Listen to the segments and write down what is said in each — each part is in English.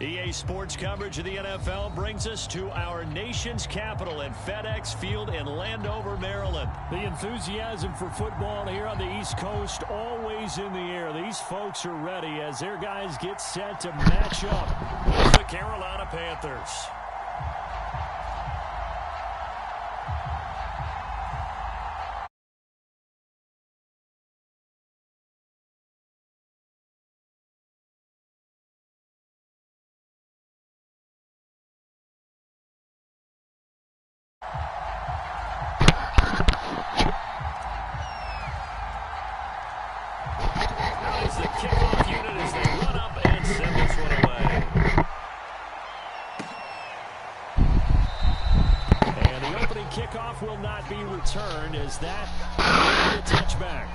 EA Sports coverage of the NFL brings us to our nation's capital at FedEx Field in Landover, Maryland. The enthusiasm for football here on the East Coast always in the air. These folks are ready as their guys get set to match up with the Carolina Panthers. Will not be returned as that will be a touchback.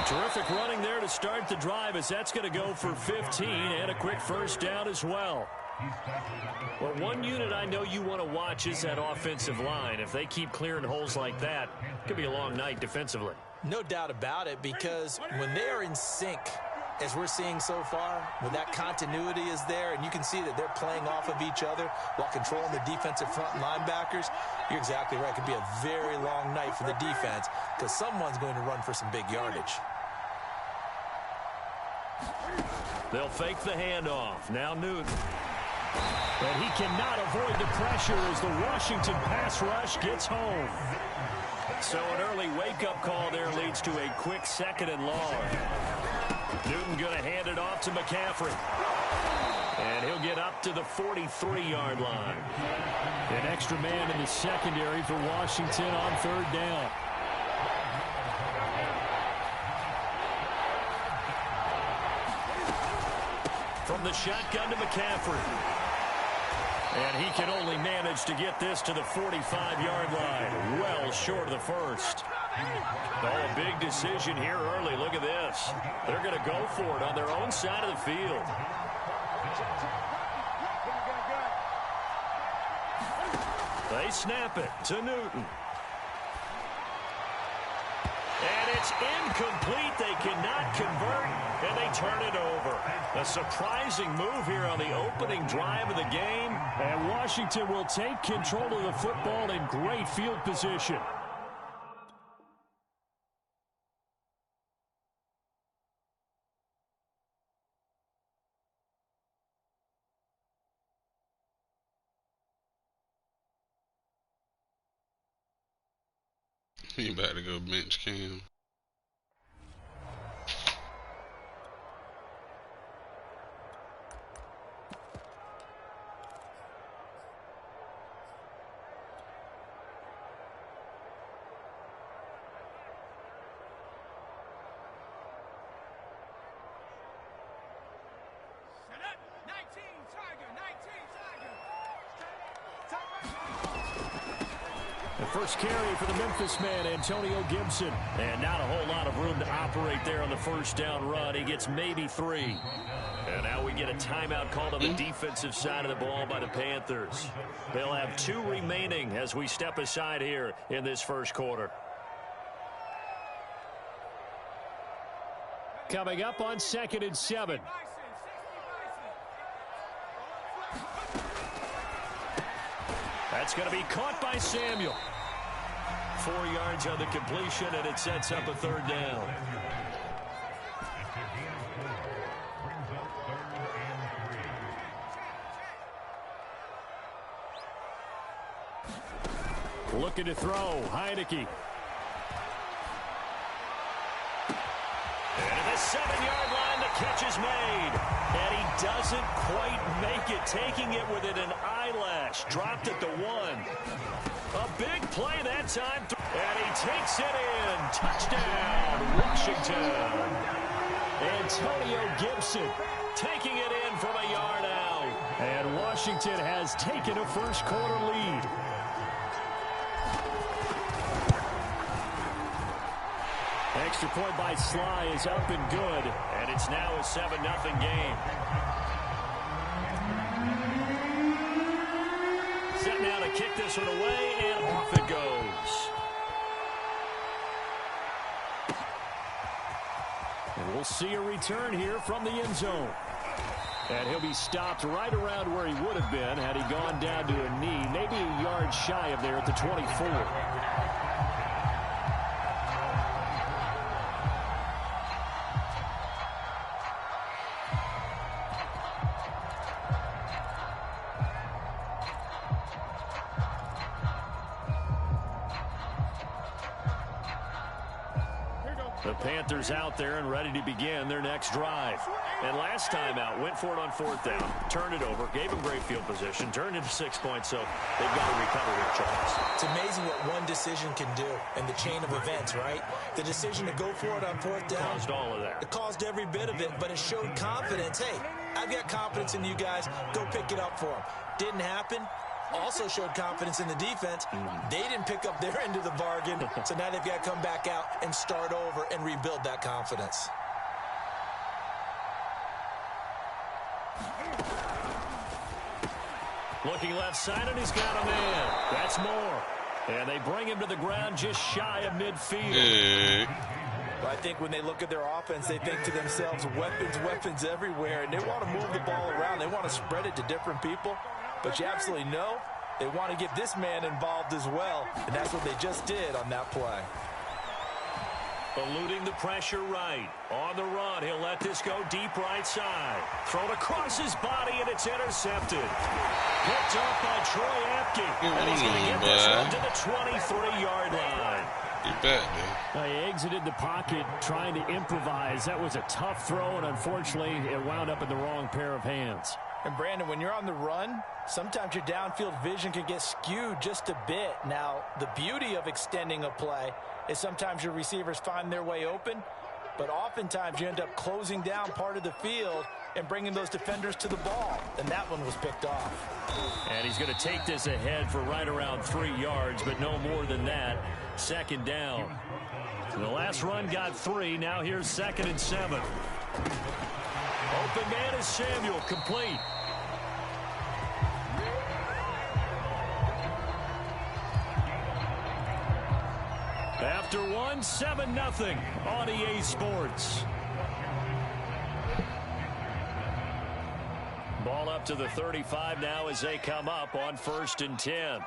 Terrific running there to start the drive as that's going to go for 15 and a quick first down as well. Well, one unit I know you want to watch is that offensive line. If they keep clearing holes like that, it could be a long night defensively. No doubt about it, because when they are in sync, as we're seeing so far, when that continuity is there and you can see that they're playing off of each other while controlling the defensive front linebackers, you're exactly right. It could be a very long night for the defense because someone's going to run for some big yardage. They'll fake the handoff. Now Newton. But he cannot avoid the pressure as the Washington pass rush gets home. So an early wake-up call there leads to a quick second and long. Newton going to hand it off to McCaffrey. And he'll get up to the 43-yard line. An extra man in the secondary for Washington on third down. From the shotgun to McCaffrey. And he can only manage to get this to the 45-yard line. Well short of the first. Oh, a big decision here early. Look at this. They're going to go for it on their own side of the field. They snap it to Newton. And it's incomplete. They cannot convert, and they turn it over. A surprising move here on the opening drive of the game. And Washington will take control of the football in great field position. He about to go bench Cam. First carry for the Memphis man, Antonio Gibson. And not a whole lot of room to operate there on the first down run. He gets maybe 3. And now we get a timeout called on the defensive side of the ball by the Panthers. They'll have 2 remaining as we step aside here in this first quarter. Coming up on 2nd and 7. That's going to be caught by Samuel. 4 yards on the completion, and it sets up a third down. Looking to throw, Heineke. And the 7-yard line, the catch is made. And he doesn't quite make it, taking it within an eyelash. Dropped at the 1. A big play that time. And he takes it in. Touchdown, Washington. Antonio Gibson taking it in from a yard out. And Washington has taken a first-quarter lead. Extra point by Sly is up and good. And it's now a 7-0 game. Set now to kick this one away, and off it goes. And we'll see a return here from the end zone. And he'll be stopped right around where he would have been had he gone down to a knee, maybe a yard shy of there at the 24. The Panthers out there and ready to begin their next drive. And last time out, went for it on 4th down, turned it over, gave them great field position, turned into 6 points, so they've got to recover here, Charles. It's amazing what one decision can do in the chain of events, right? The decision to go for it on 4th down. Caused all of that. It caused every bit of it, but it showed confidence. Hey, I've got confidence in you guys. Go pick it up for them. Didn't happen. Also showed confidence in the defense. They didn't pick up their end of the bargain, so now they've got to come back out and start over and rebuild that confidence. Looking left side, and he's got a man. That's more. And they bring him to the ground just shy of midfield. Well, I think when they look at their offense, they think to themselves, weapons everywhere, and they want to move the ball around. They want to spread it to different people. But you absolutely know they want to get this man involved as well, and that's what they just did on that play. Eluding the pressure right. On the run, he'll let this go deep right side. Thrown across his body, and it's intercepted. Picked off by Troy Apke. And he's going to get this one to the 23-yard line. You bet, man. He exited the pocket trying to improvise. That was a tough throw, and unfortunately, it wound up in the wrong pair of hands. And, Brandon, when you're on the run, sometimes your downfield vision can get skewed just a bit. Now, the beauty of extending a play is sometimes your receivers find their way open, but oftentimes you end up closing down part of the field and bringing those defenders to the ball. And that one was picked off. And he's going to take this ahead for right around 3 yards, but no more than that. 2nd down. The last run got 3. Now here's 2nd and 7. Open man is Samuel, complete. After 1, 7-0 on EA Sports. Ball up to the 35 now as they come up on 1st and 10.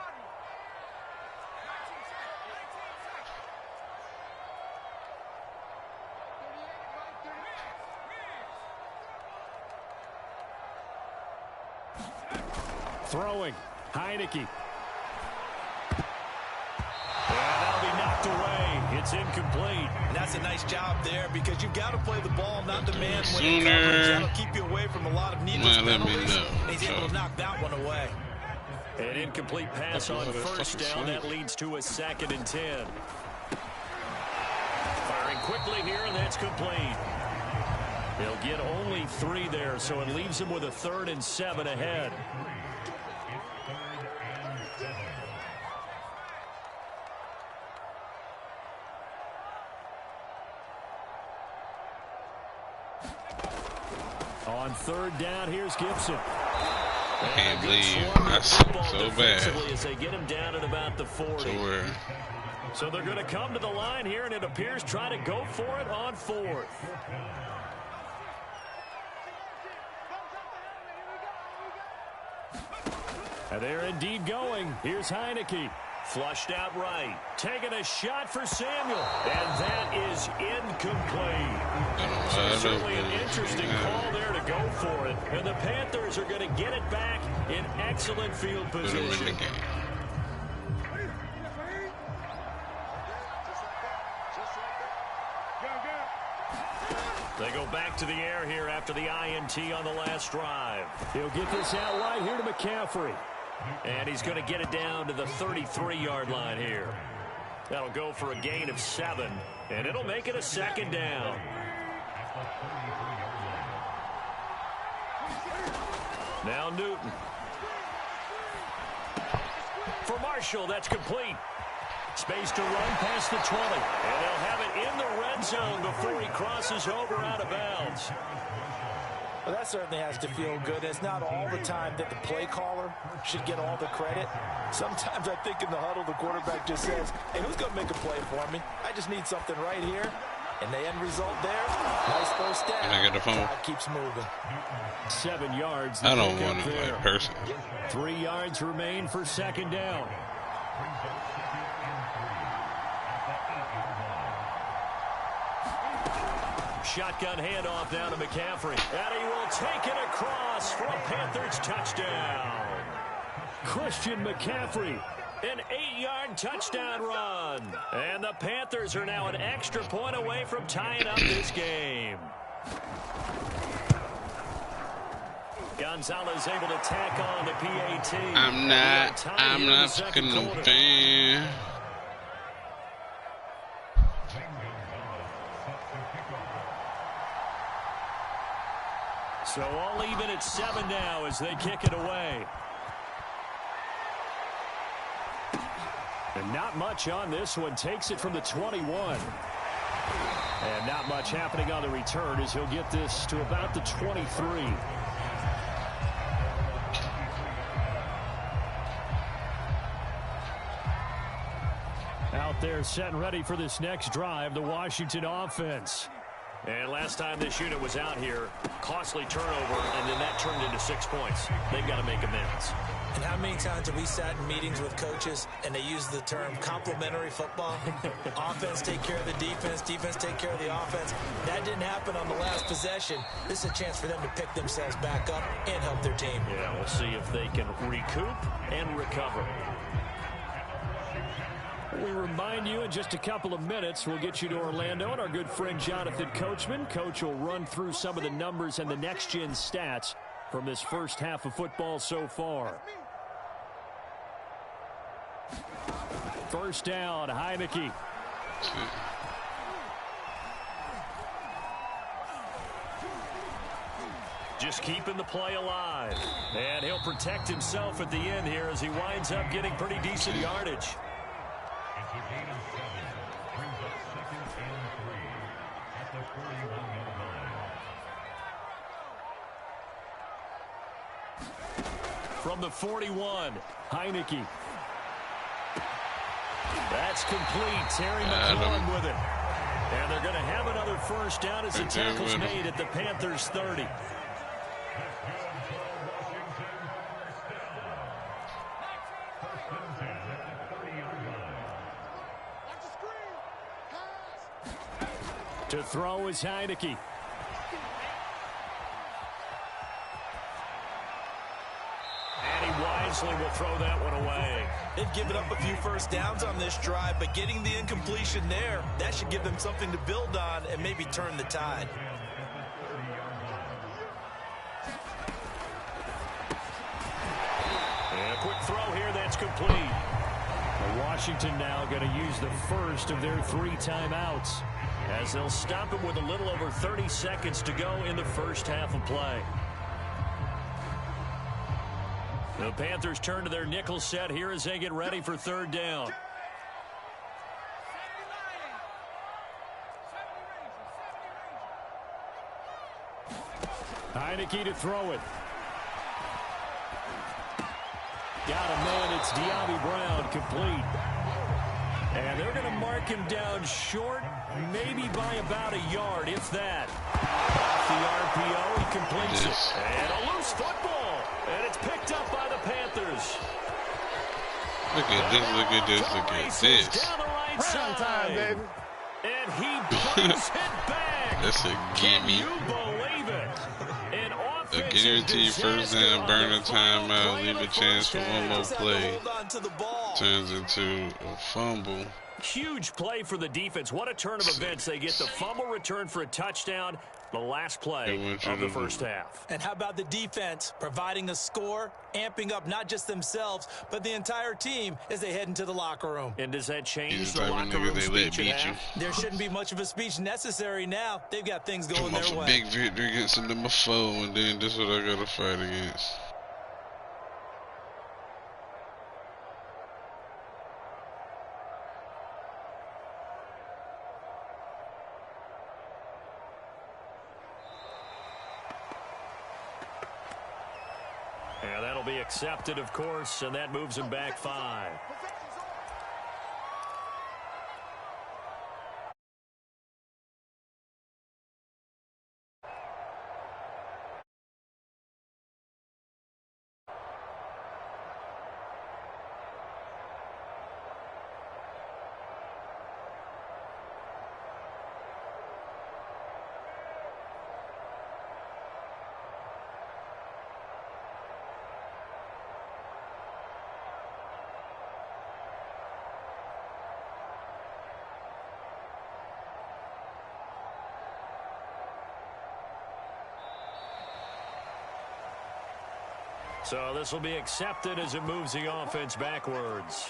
Throwing, Heineke. And that'll be knocked away. It's incomplete. And that's a nice job there because you've got to play the ball, not the man when it coverage. That'll keep you away from a lot of needless penalties. And he's able to knock that one away. An incomplete pass on 1st down. That leads to a 2nd and 10. Firing quickly here, and that's complete. They'll get only 3 there, so it leaves them with a 3rd and 7 ahead. On 3rd down, here's Gibson. I can't believe that's so bad. As they get him down at about the 40. So they're going to come to the line here, and it appears try to go for it on 4th. And they're indeed going. Here's Heineke. Flushed out right. Taking a shot for Samuel. And that is incomplete. So certainly an interesting call there to go for it. And the Panthers are going to get it back in excellent field position. They go back to the air here after the INT on the last drive. He'll get this out wide here to McCaffrey. And he's going to get it down to the 33-yard line here. That'll go for a gain of 7, and it'll make it a second down. Now Newton. For Marshall, that's complete. Space to run past the 20. And they'll have it in the red zone before he crosses over out of bounds. Well, that certainly has to feel good. It's not all the time that the play caller should get all the credit. Sometimes I think in the huddle, the quarterback just says, hey, who's going to make a play for me? I just need something right here. And the end result there, nice first down. And I get the phone. Clock keeps moving. 7 yards. I don't want it like personally. 3 yards remain for second down. Shotgun handoff down to McCaffrey. And he will take it across for a Panthers touchdown. Christian McCaffrey. An 8-yard touchdown run. And the Panthers are now an extra point away from tying up this game. Gonzalez able to tack on the PAT. I'm not fucking no fan. So all even at 7 now as they kick it away. And not much on this one. Takes it from the 21. And not much happening on the return as he'll get this to about the 23. Out there set and ready for this next drive, the Washington offense. And last time this unit was out here, costly turnover, and then that turned into 6 points. They've got to make amends. And how many times have we sat in meetings with coaches and they use the term complementary football? Offense take care of the defense, defense take care of the offense. That didn't happen on the last possession. This is a chance for them to pick themselves back up and help their team. Yeah, we'll see if they can recoup and recover. We remind you in just a couple of minutes, we'll get you to Orlando and our good friend Jonathan Coachman. Coach will run through some of the numbers and the next-gen stats from this first half of football so far. First down, Heineke. Just keeping the play alive. And he'll protect himself at the end here as he winds up getting pretty decent yardage. From the 41, Heineke. That's complete. Terry McLaurin with it. And they're going to have another first down as the tackle's made at the Panthers 30. To throw is Heineke. And he wisely will throw that one away. They've given up a few first downs on this drive, but getting the incompletion there, that should give them something to build on and maybe turn the tide. And a quick throw here, that's complete. Washington now going to use the first of their 3 timeouts, as they'll stop him with a little over 30 seconds to go in the first half of play. The Panthers turn to their nickel set here as they get ready for third down. Heineke to throw it. Got a man, it's De'Ami Brown, complete. And they're going to mark him down short, maybe by about a yard, if that. Off the RPO, he completes it. And a loose football. And it's picked up by the Panthers. Look at this, look at this, look at this. Down the right side. Baby. And he brings it back. That's a gimme. You believe it. A guaranteed first down, burn a timeout, leave a chance for one more play. Turns into a fumble. Huge play for the defense. What a turn of events. They get the fumble return for a touchdown, The last play of the first half. And how about the defense providing a score, amping up not just themselves, but the entire team as they head into the locker room. And does that change the the locker room speech at half? There shouldn't be much of a speech necessary now. They've got things going their way. Big victory against the number 4, and then this is what I got to fight against. And that'll be accepted, of course, and that moves him back 5. So this will be accepted as it moves the offense backwards.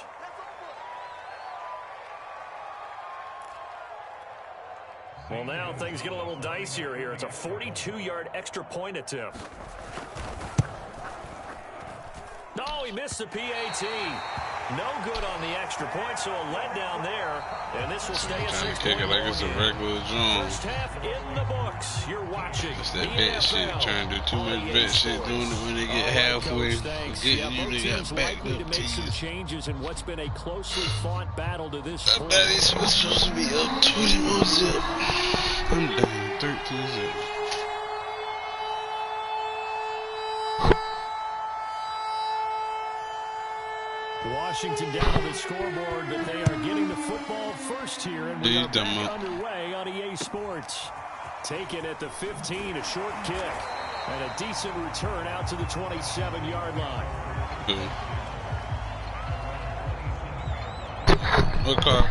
Well, now things get a little dicier here. It's a 42-yard extra point attempt. No, he missed the PAT. No good on the extra point, so a letdown there. And this will stay a 6-point kick it like it's a regular drum. First half in the books. You're watching. It's that vet shit. Trying to do too much vet shit. Doing it when they get halfway. Forgetting you they got backed up to you. Changes in what's been a closely fought battle to this point. I bet it's supposed to be up 21-0. I'm down 13-0. Washington down on the scoreboard, but they are getting the football first here, and we are back underway on EA Sports. Taken at the 15, a short kick, and a decent return out to the 27-yard line. Okay.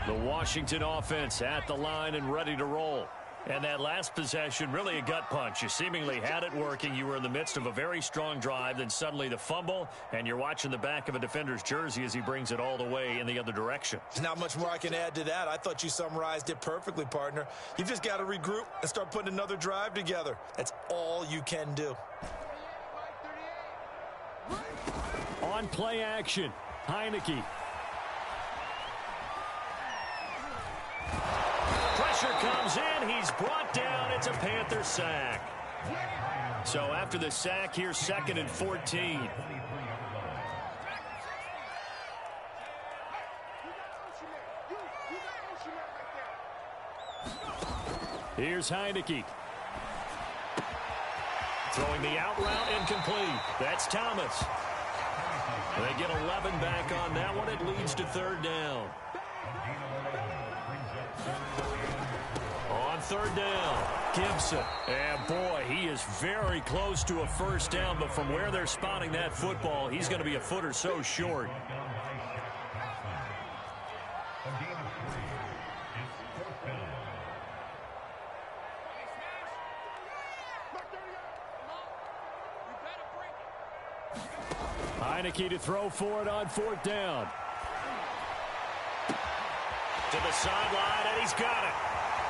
The Washington offense at the line and ready to roll. And that last possession, really a gut punch. You seemingly had it working. You were in the midst of a very strong drive. Then suddenly the fumble, and you're watching the back of a defender's jersey as he brings it all the way in the other direction. Not much more I can add to that. I thought you summarized it perfectly, partner. You've just got to regroup and start putting another drive together. That's all you can do. On play action, Heineke. Pressure comes in. He's brought down. It's a Panther sack. So after the sack, here's 2nd and 14. Here's Heineke. Throwing the out route incomplete. That's Thomas. They get 11 back on that one. It leads to 3rd down. On 3rd down, Gibson. And boy, he is very close to a first down, but from where they're spotting that football, he's going to be a foot or so short. Heineke to throw for it on 4th down. To the sideline, and he's got it.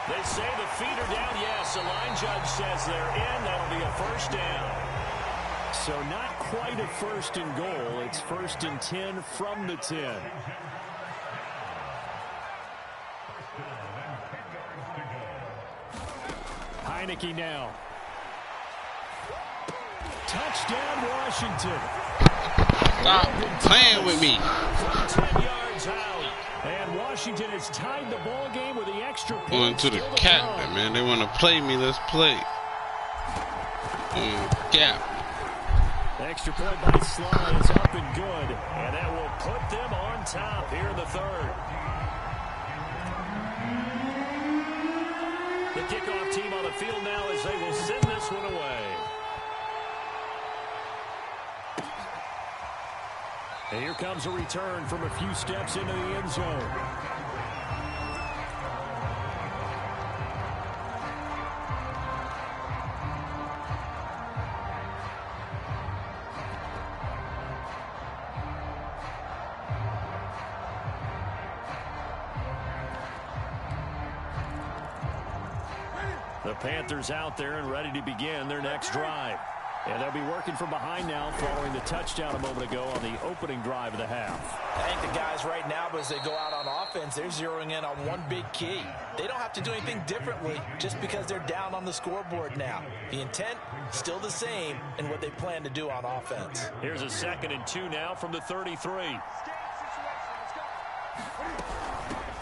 They say the feet are down. Yes, the line judge says they're in. That'll be a first down. So not quite a 1st and goal. It's 1st and 10 from the 10. Heineke now. Touchdown, Washington. Stop playing with me. From 10 yards out. And Washington has tied the ball game with the extra point. Going to the captain, man. They want to play me. Let's play. Cap. Extra point by Sly is up and good. And that will put them on top here in the 3rd. The kickoff kickoff team on the field now as they will send this one away. And here comes a return from a few steps into the end zone. The Panthers out there and ready to begin their next drive. And they'll be working from behind now following the touchdown a moment ago on the opening drive of the half. I think the guys right now, as they go out on offense, they're zeroing in on one big key. They don't have to do anything differently just because they're down on the scoreboard now. The intent, still the same in what they plan to do on offense. Here's a 2nd and 2 now from the 33.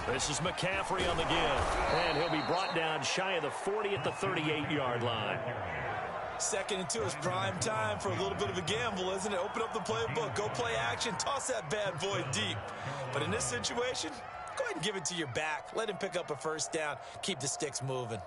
This is McCaffrey on the give. And he'll be brought down shy of the 40 at the 38-yard line. 2nd and 2 is prime time for a little bit of a gamble, isn't it? Open up the playbook, go play action, toss that bad boy deep. But in this situation, go ahead and give it to your back. Let him pick up a first down. Keep the sticks moving.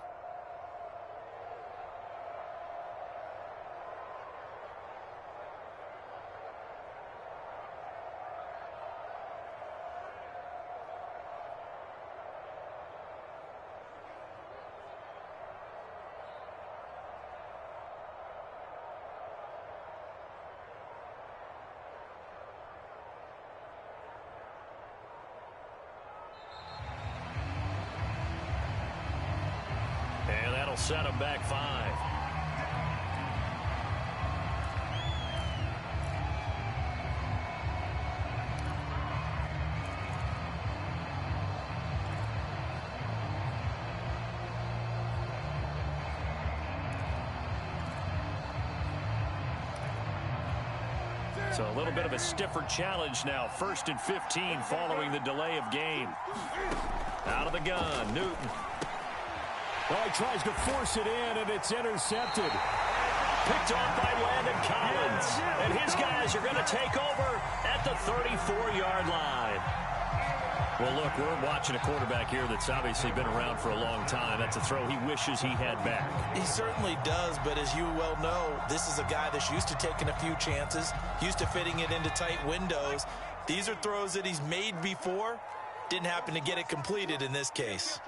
Set him back 5. So a little bit of a stiffer challenge now. 1st and 15 following the delay of game. Out of the gun, Newton. Well, he tries to force it in, and it's intercepted. Picked off by Landon Collins. And his guys are going to take over at the 34-yard line. Well, look, we're watching a quarterback here that's obviously been around for a long time. That's a throw he wishes he had back. He certainly does, but as you well know, this is a guy that's used to taking a few chances, used to fitting it into tight windows. These are throws that he's made before. Didn't happen to get it completed in this case.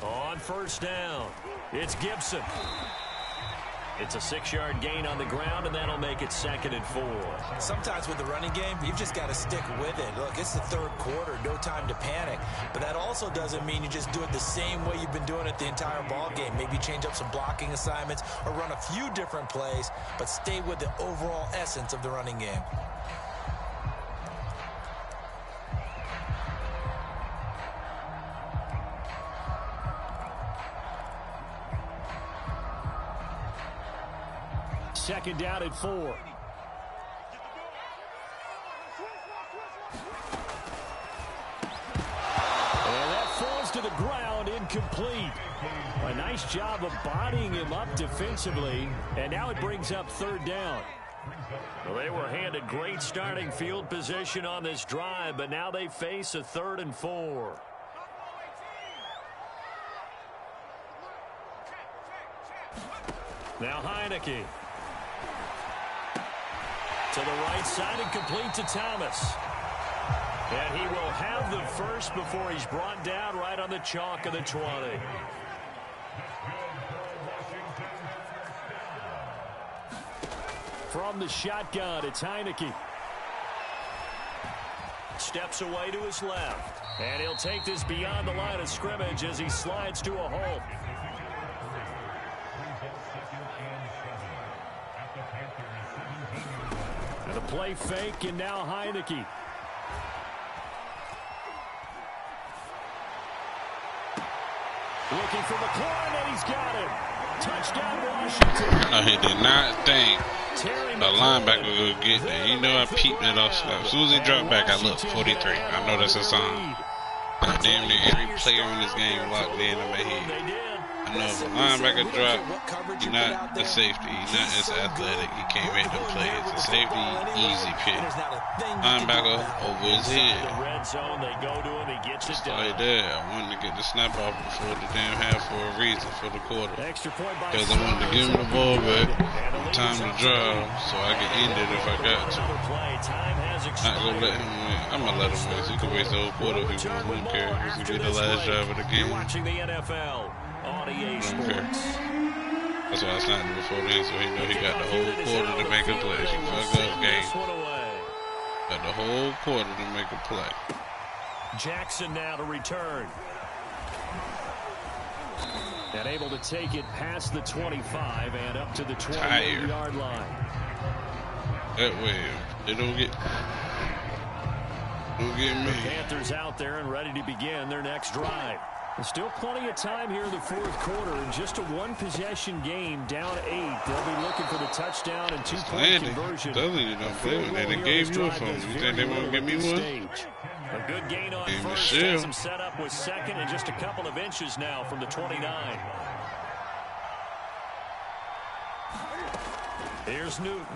On 1st down, it's Gibson. It's a 6-yard gain on the ground, and that'll make it 2nd and 4. Sometimes with the running game, you've just got to stick with it. Look, it's the 3rd quarter, no time to panic. But that also doesn't mean you just do it the same way you've been doing it the entire ball game. Maybe change up some blocking assignments or run a few different plays, but stay with the overall essence of the running game. Second down and 4. And that falls to the ground, incomplete. A nice job of bodying him up defensively, and now it brings up 3rd down. Well, they were handed great starting field position on this drive, but now they face a 3rd and 4. Now Heineke. To the right side and complete to Thomas. And he will have the first before he's brought down right on the chalk of the 20. From the shotgun, it's Heineke. Steps away to his left. And he'll take this beyond the line of scrimmage as he slides to a halt. And a play fake, and now Heineke. Looking for McLaurin, and he's got him. Touchdown, Washington. No, he did not think a linebacker would get there. You know I peeped it off. As soon as he dropped back, I looked, 43. I know that's a song. Damn near every player in this game locked in my head. I know if a linebacker drop, he's not a safety. He's not as athletic. He can't make them plays. A safety, easy pick. Linebacker over his head. Just like that. I wanted to get the snap off before the damn half for a reason, for the quarter. Because I wanted to give him the ball back, time to drive, so I can end it if I got to. Not gonna let him win. I'm gonna let him win. So he can waste the whole quarter if he wants. I don't care. This will be the last drive of the game. I don't care. That's why I signed him before then, so he know he got the whole quarter to make a play. He fucked up game. Got the whole quarter to make a play. Jackson now to return. And able to take it past the 25 and up to the 28-yard line. That way, they don't get me. The Panthers out there and ready to begin their next drive. There's still plenty of time here in the fourth quarter, and just a one-possession game, down 8. They'll be looking for the touchdown and two-point conversion. You don't play with that. They gave you a phone. You think they won't give me one? A good gain on first. Has him set up with second and just a couple of inches now from the 29. Here's Newton.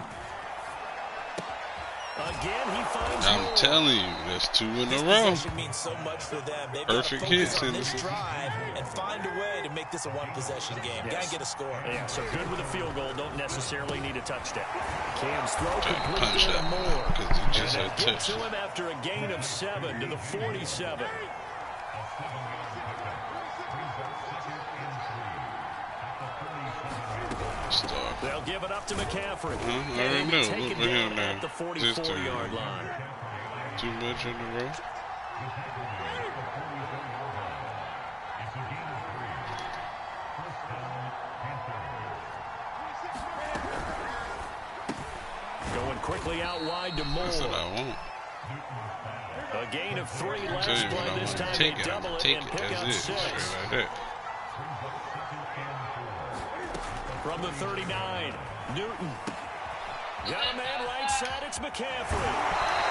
Again, he finds I'm telling you, that's 2 in a row. Means so much for them. Perfect hits in this drive and find a way to make this a one-possession game. Gotta get a score. Yeah, so good with a field goal. Don't necessarily need a touchdown. Cam's throw complete punch that more. Because he just had Get touch. to him after a gain of 7 to the 47. They'll give it up to McCaffrey. I already know. Look for him now. At the 44-yard line. Too much in a row. Going quickly out wide to Moore. That's what I want. A gain of 3 last play. This time they double it and pick up 6. Like that. From the 39, Newton. Got a man right side, it's McCaffrey.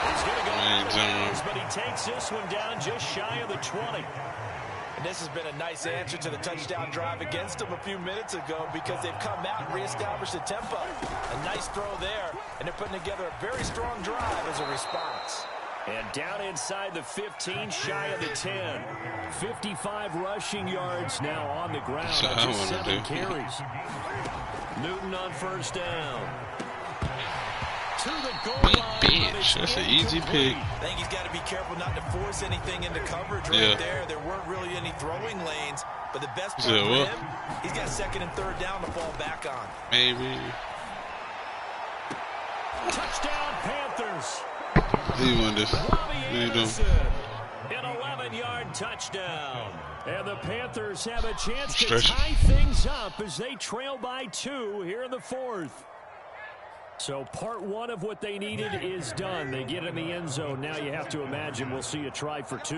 He's going to go out of bounds, but he takes this one down just shy of the 20. And this has been a nice answer to the touchdown drive against them a few minutes ago, because they've come out and reestablished the tempo. A nice throw there, and they're putting together a very strong drive as a response. And down inside the 15, shy of the 10. 55 rushing yards now on the ground. That's 7 carries. Newton on first down. To the goal line. Bitch, that's an easy pick. I think he's got to be careful not to force anything into coverage right there. There weren't really any throwing lanes, but the best part for him, he's got second and third down to fall back on. Maybe. Touchdown, Panthers. He won this. An 11-yard touchdown. And the Panthers have a chance to tie things up as they trail by 2 here in the fourth. So part 1 of what they needed is done. They get in the end zone. Now you have to imagine we'll see a try for 2.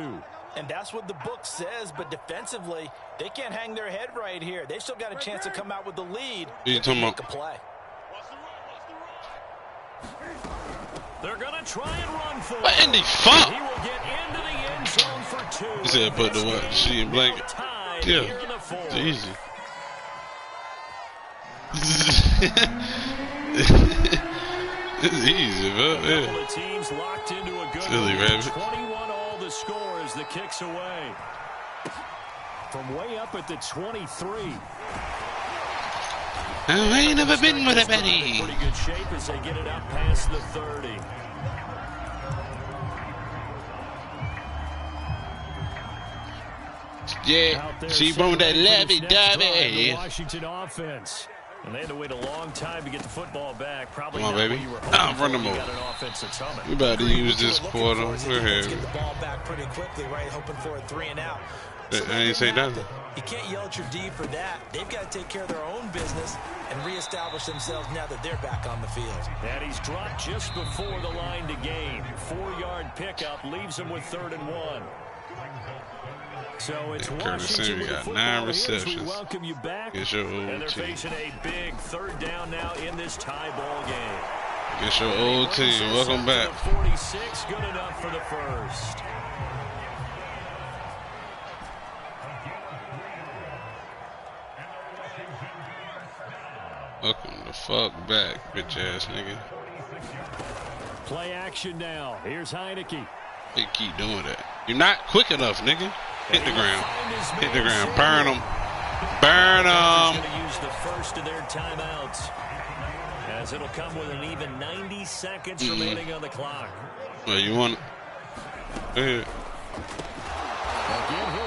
And that's what the book says, but defensively, they can't hang their head right here. They've still got a chance to come out with the lead. What are you talking about? Make a play. They're going to try and run for it. What in the fuck? He will get into the end zone for 2. He said put the what? The sheet and blanket. Yeah, it's easy. It's easy, bro. Yeah. The teams locked into a good Silly rabbit. 21 all the score as the kicks away. From way up at the 23. I ain't never been with a Betty. Pretty good shape as they get it up past the 30. Yeah, she won that lovey-dovey. Washington offense. And they had to wait a long time to get the football back. Probably come on, baby. Run them over. We about to use this quarter. We're here. Get the ball back pretty quickly, right? Hoping for a 3 and out. So I ain't say nothing. You can't yell at your D for that. They've got to take care of their own business and reestablish themselves now that they're back on the field. And he's dropped just before the line to gain. 4-yard pickup leaves him with 3rd and 1. So it's Washington with got 9 receptions. We welcome you back. Get your old and they're facing a big 3rd down now in this tie ball game. Get your old team. Welcome back. 46, good enough for the first. Welcome the fuck back, bitch ass nigga. Play action now. Here's Heineke. They keep doing that. You're not quick enough, nigga. Hit the ground. Hit the ground. Burn them. Burn them. Going to use the first of their timeouts, as it'll come with an even 90 seconds remaining on the clock. Well, you want? Go ahead.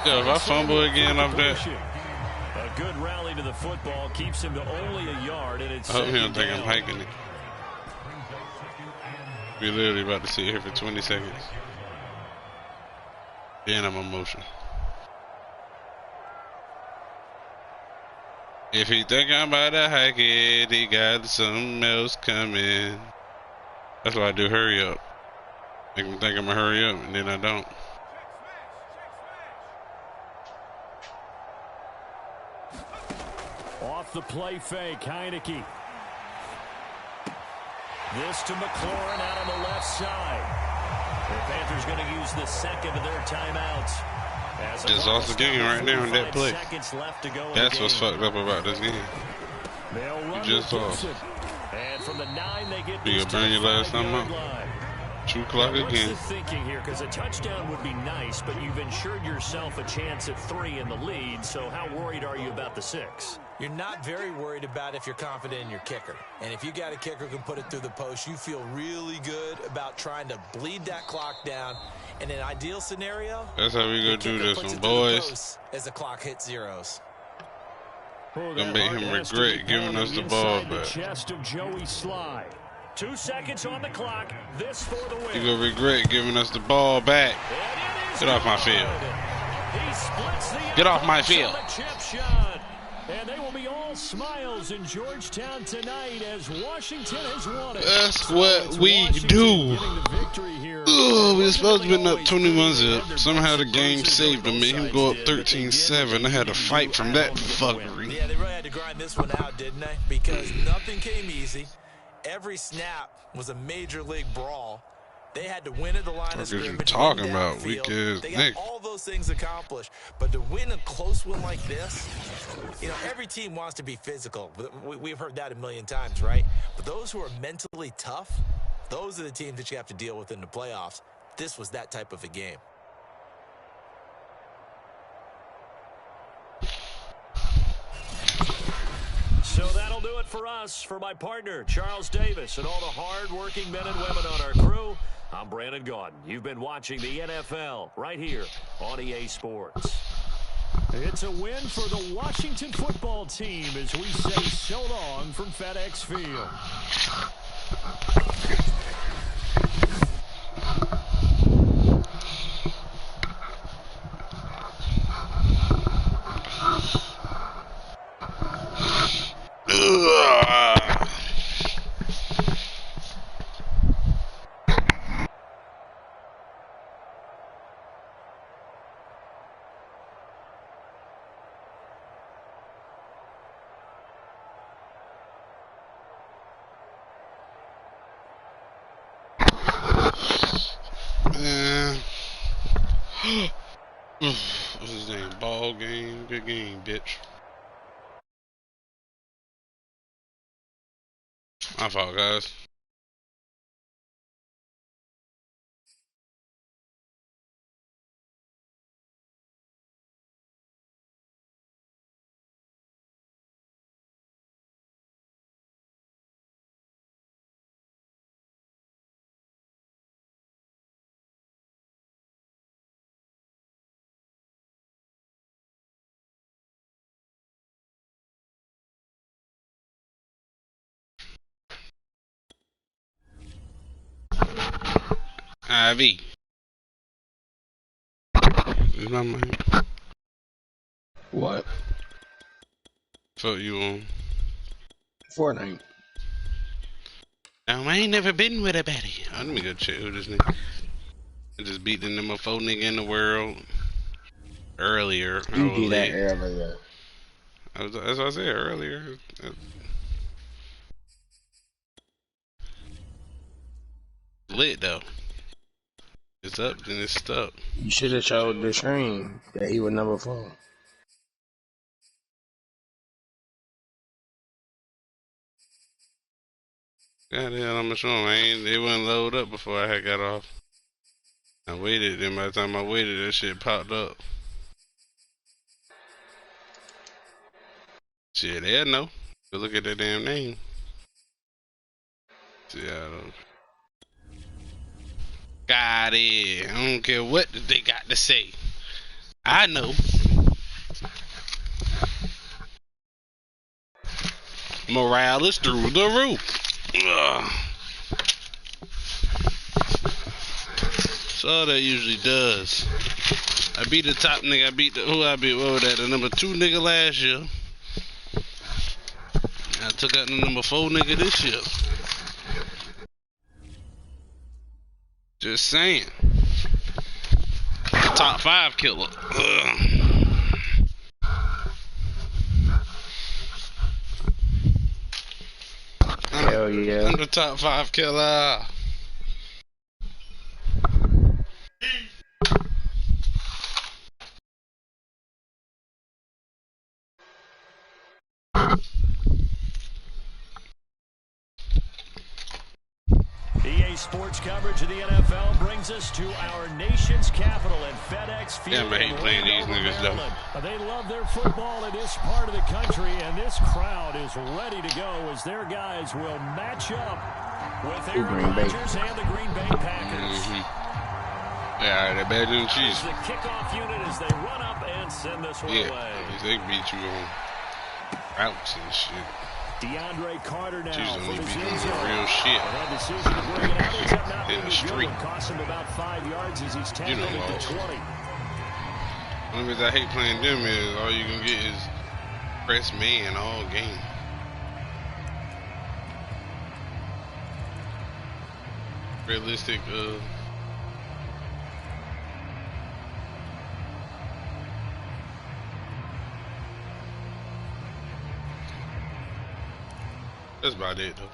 Yo, if I fumble again off that. A good rally to the football keeps him to only a yard, and it's. I hope he don't think I'm hiking it. We're literally about to sit here for 20 seconds. Then I'm in motion. If he think I'm about to hike it, he got something else coming. That's why I do hurry up. Make him think I'm gonna hurry up, and then I don't. Off the play fake, Heineke. This to McLaurin out on the left side. The Panthers going to use the second of their timeouts. It's off the game right now in that play. That's what's fucked up about this game. You just lost. And from the 9, they get you burn your last time out. 2 o'clock again. What's the thinking here? Because a touchdown would be nice, but you've ensured yourself a chance at 3 in the lead. So how worried are you about the 6? You're not very worried about if you're confident in your kicker. And if you got a kicker who can put it through the post, you feel really good about trying to bleed that clock down. In an ideal scenario, that's how we gonna do this one, boys. As the clock hits zeros. Gonna make him regret giving us the ball back. Chest of Joey Sly. 2 seconds on the clock. This for the win. He gonna regret giving us the ball back. Get off my field. Get off my field. And they will be all smiles in Georgetown tonight as Washington has won it. That's what we do. Oh, we were supposed to have been up 21-0. Somehow the game saved him. Made him go up 13-7. I had to fight from that fuckery. Yeah, they really had to grind this one out, didn't they? Because nothing came easy. Every snap was a major league brawl. They had to win at the line of scrimmage. What are you talking about? Weak ass They got Nick. all those things accomplished. But to win a close one like this, you know, every team wants to be physical. We've heard that a million times, right? But those who are mentally tough, those are the teams that you have to deal with in the playoffs. This was that type of a game. So that'll do it for us. For my partner, Charles Davis, and all the hard-working men and women on our crew, I'm Brandon Gaudin. You've been watching the NFL right here on EA Sports. It's a win for the Washington football team as we say so long from FedEx Field. What's his name? Ball game. Good game, bitch. My fault, guys. IV. Is my mic? What? Fuck you on. Fortnite. Now, I ain't never been with a baddie. Let me go chill with this nigga. I just beat the number 4 nigga in the world earlier. You did that earlier. That's what I said earlier. Lit though. It's up, then it's stuck. You should have showed the stream that he was number 4. Goddamn, I'm sure they wouldn't load up before I had got off. I waited, and by the time I waited, that shit popped up. Shit, they'll know. Go look at that damn name. See, I don't. Got it. I don't care what they got to say. I know. Morale is through the roof. Ugh. That's all that usually does. I beat the top nigga. I beat the who I beat. What was that? The number 2 nigga last year. I took out the number 4 nigga this year. Just saying. Top 5 killer. Ugh. Hell yeah. I'm the top 5 killer. EA Sports coverage of the NFL brings us to our nation's capital at FedEx Field. Yeah, man, he playing these niggas though. They love their football in this part of the country, and this crowd is ready to go as their guys will match up with Aaron Rodgers and the Green Bay Packers. Yeah, they're better than cheese. The kickoff unit as they run up and send this one away. They beat you on routes and shit. DeAndre Carter now for the real shit. That decision to bring it out in the street. Cost him about 5 yards as he's tackled at the 20. Only reason I hate playing them is all you can get is press man all game. Realistic, that's about it though.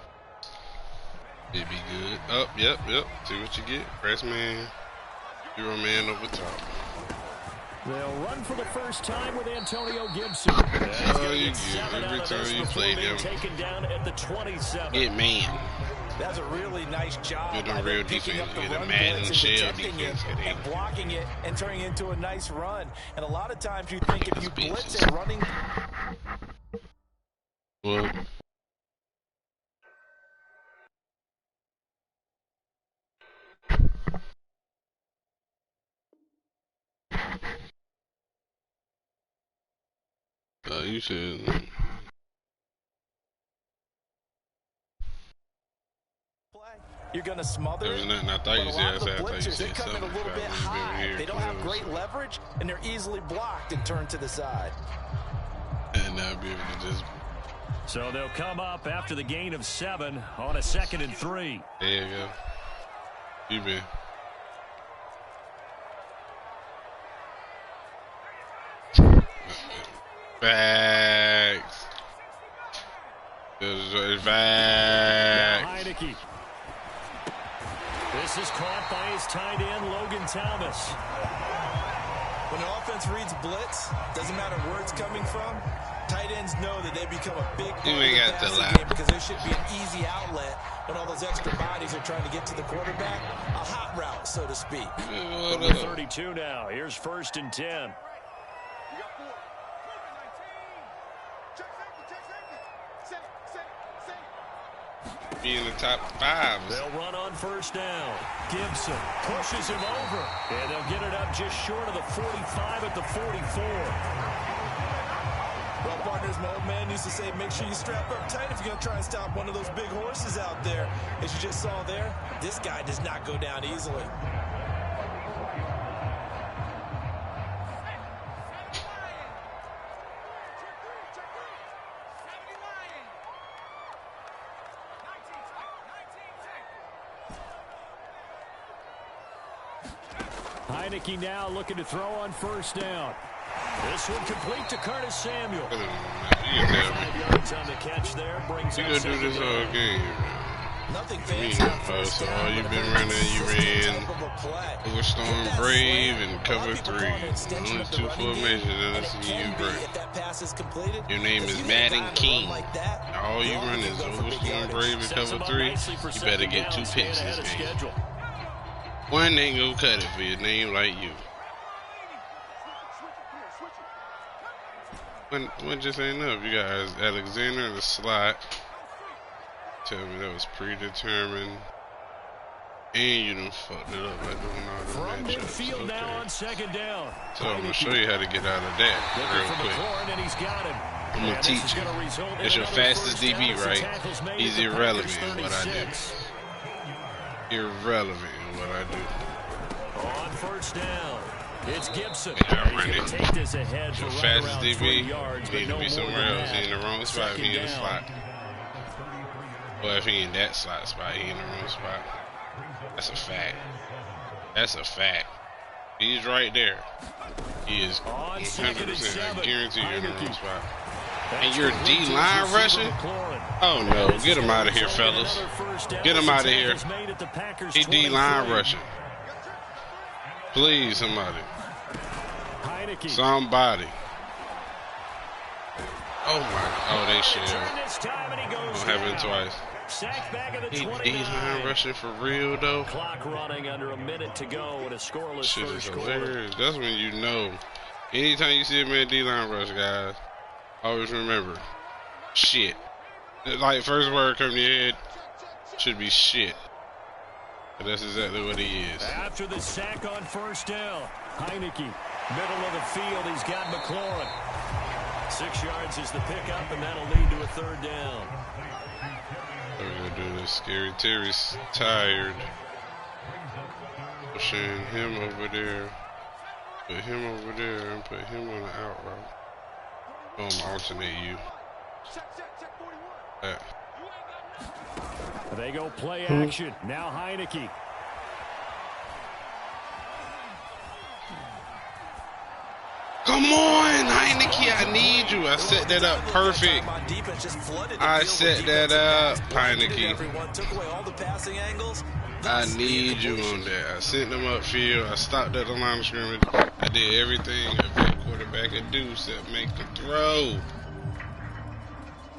It'd be good. Up, yep. See what you get. Press man, hero man over top. They'll run for the first time with Antonio Gibson. Oh, you get every time you play them. Taken down at the 27. Get man. That's a really nice job. You're the real defense. Get a Madden shell defense. And blocking it and turning it into a nice run. And a lot of times you think if you blitz it running. Well. You should. You're going to smother there was nothing I thought you said. The blitzers, they come in a little bit high. They don't have great leverage, and they're easily blocked and turned to the side. And I'll be able to just. So they'll come up after the gain of 7 on a 2nd and 3. There you go. You been. Facts. Facts. Heineke. This is caught by his tight end, Logan Thomas. When an offense reads blitz, doesn't matter where it's coming from, tight ends know that they become a big part of the passing game because there should be an easy outlet when all those extra bodies are trying to get to the quarterback. A hot route, so to speak. From the 32 now. Here's 1st and 10. Be in the top 5. They'll run on 1st down. Gibson pushes him over, and they'll get it up just short of the 45 at the 44. Well, partners, my old man used to say, make sure you strap up tight if you're going to try and stop one of those big horses out there. As you just saw there, this guy does not go down easily. Heineke now looking to throw on 1st down. This one complete to Curtis Samuel. 5 yards on the catch there. Brings you gonna do this whole game. So all you've been running, you ran Overstorm Brave and Cover 3. Only 2 formations that I see you break. Your name is Madden King. All you run is Overstorm Brave and Cover 3. You better get 2 picks this game. One ain't gonna cut it for your name like you. One just ain't enough. You got Alexander in the slot. Tell me that was predetermined. And you done fucked it up by doing all the matchups. Okay. Now on second down. So I'm gonna show you how to get out of that real quick. I'm gonna teach you. It's your fastest DB, right? He's irrelevant in what I do. Irrelevant in what I do. On first down. It's Gibson. Yeah, running. Your fastest DB, you need to be somewhere else. He in the wrong spot, he in the slot. Well, if he in that slot spot, he in the wrong spot. That's a fact. That's a fact. He's right there. He is 100%. I guarantee you're in the wrong spot. And you're D-line rushing? Oh no, get him out of here, fellas. Get him out of here. He D-line rushing. Please, somebody. Somebody. Oh my, oh they should. Don't have it twice. He D-line rushing for real though. Clock running under a minute to go in a scoreless shit is first hilarious. That's when you know. Anytime you see a man D-line rush, guys, always remember, shit. Like first word come to your head should be shit. And that's exactly what he is. After the sack on first down, Heineke, middle of the field, he's got McLaurin. 6 yards is the pickup, and that'll lead to a third down. We're gonna do this. Scary Terry's tired. Pushing him over there. Put him over there and put him on the out route. Alternate you. They go play action. Now Heineke. Come on, Heineke, I need you. I set that up perfect. I set that up, Heineke. I need you on that. I sent him upfield. I stopped at the line of scrimmage. I did everything a big quarterback could do except make the throw.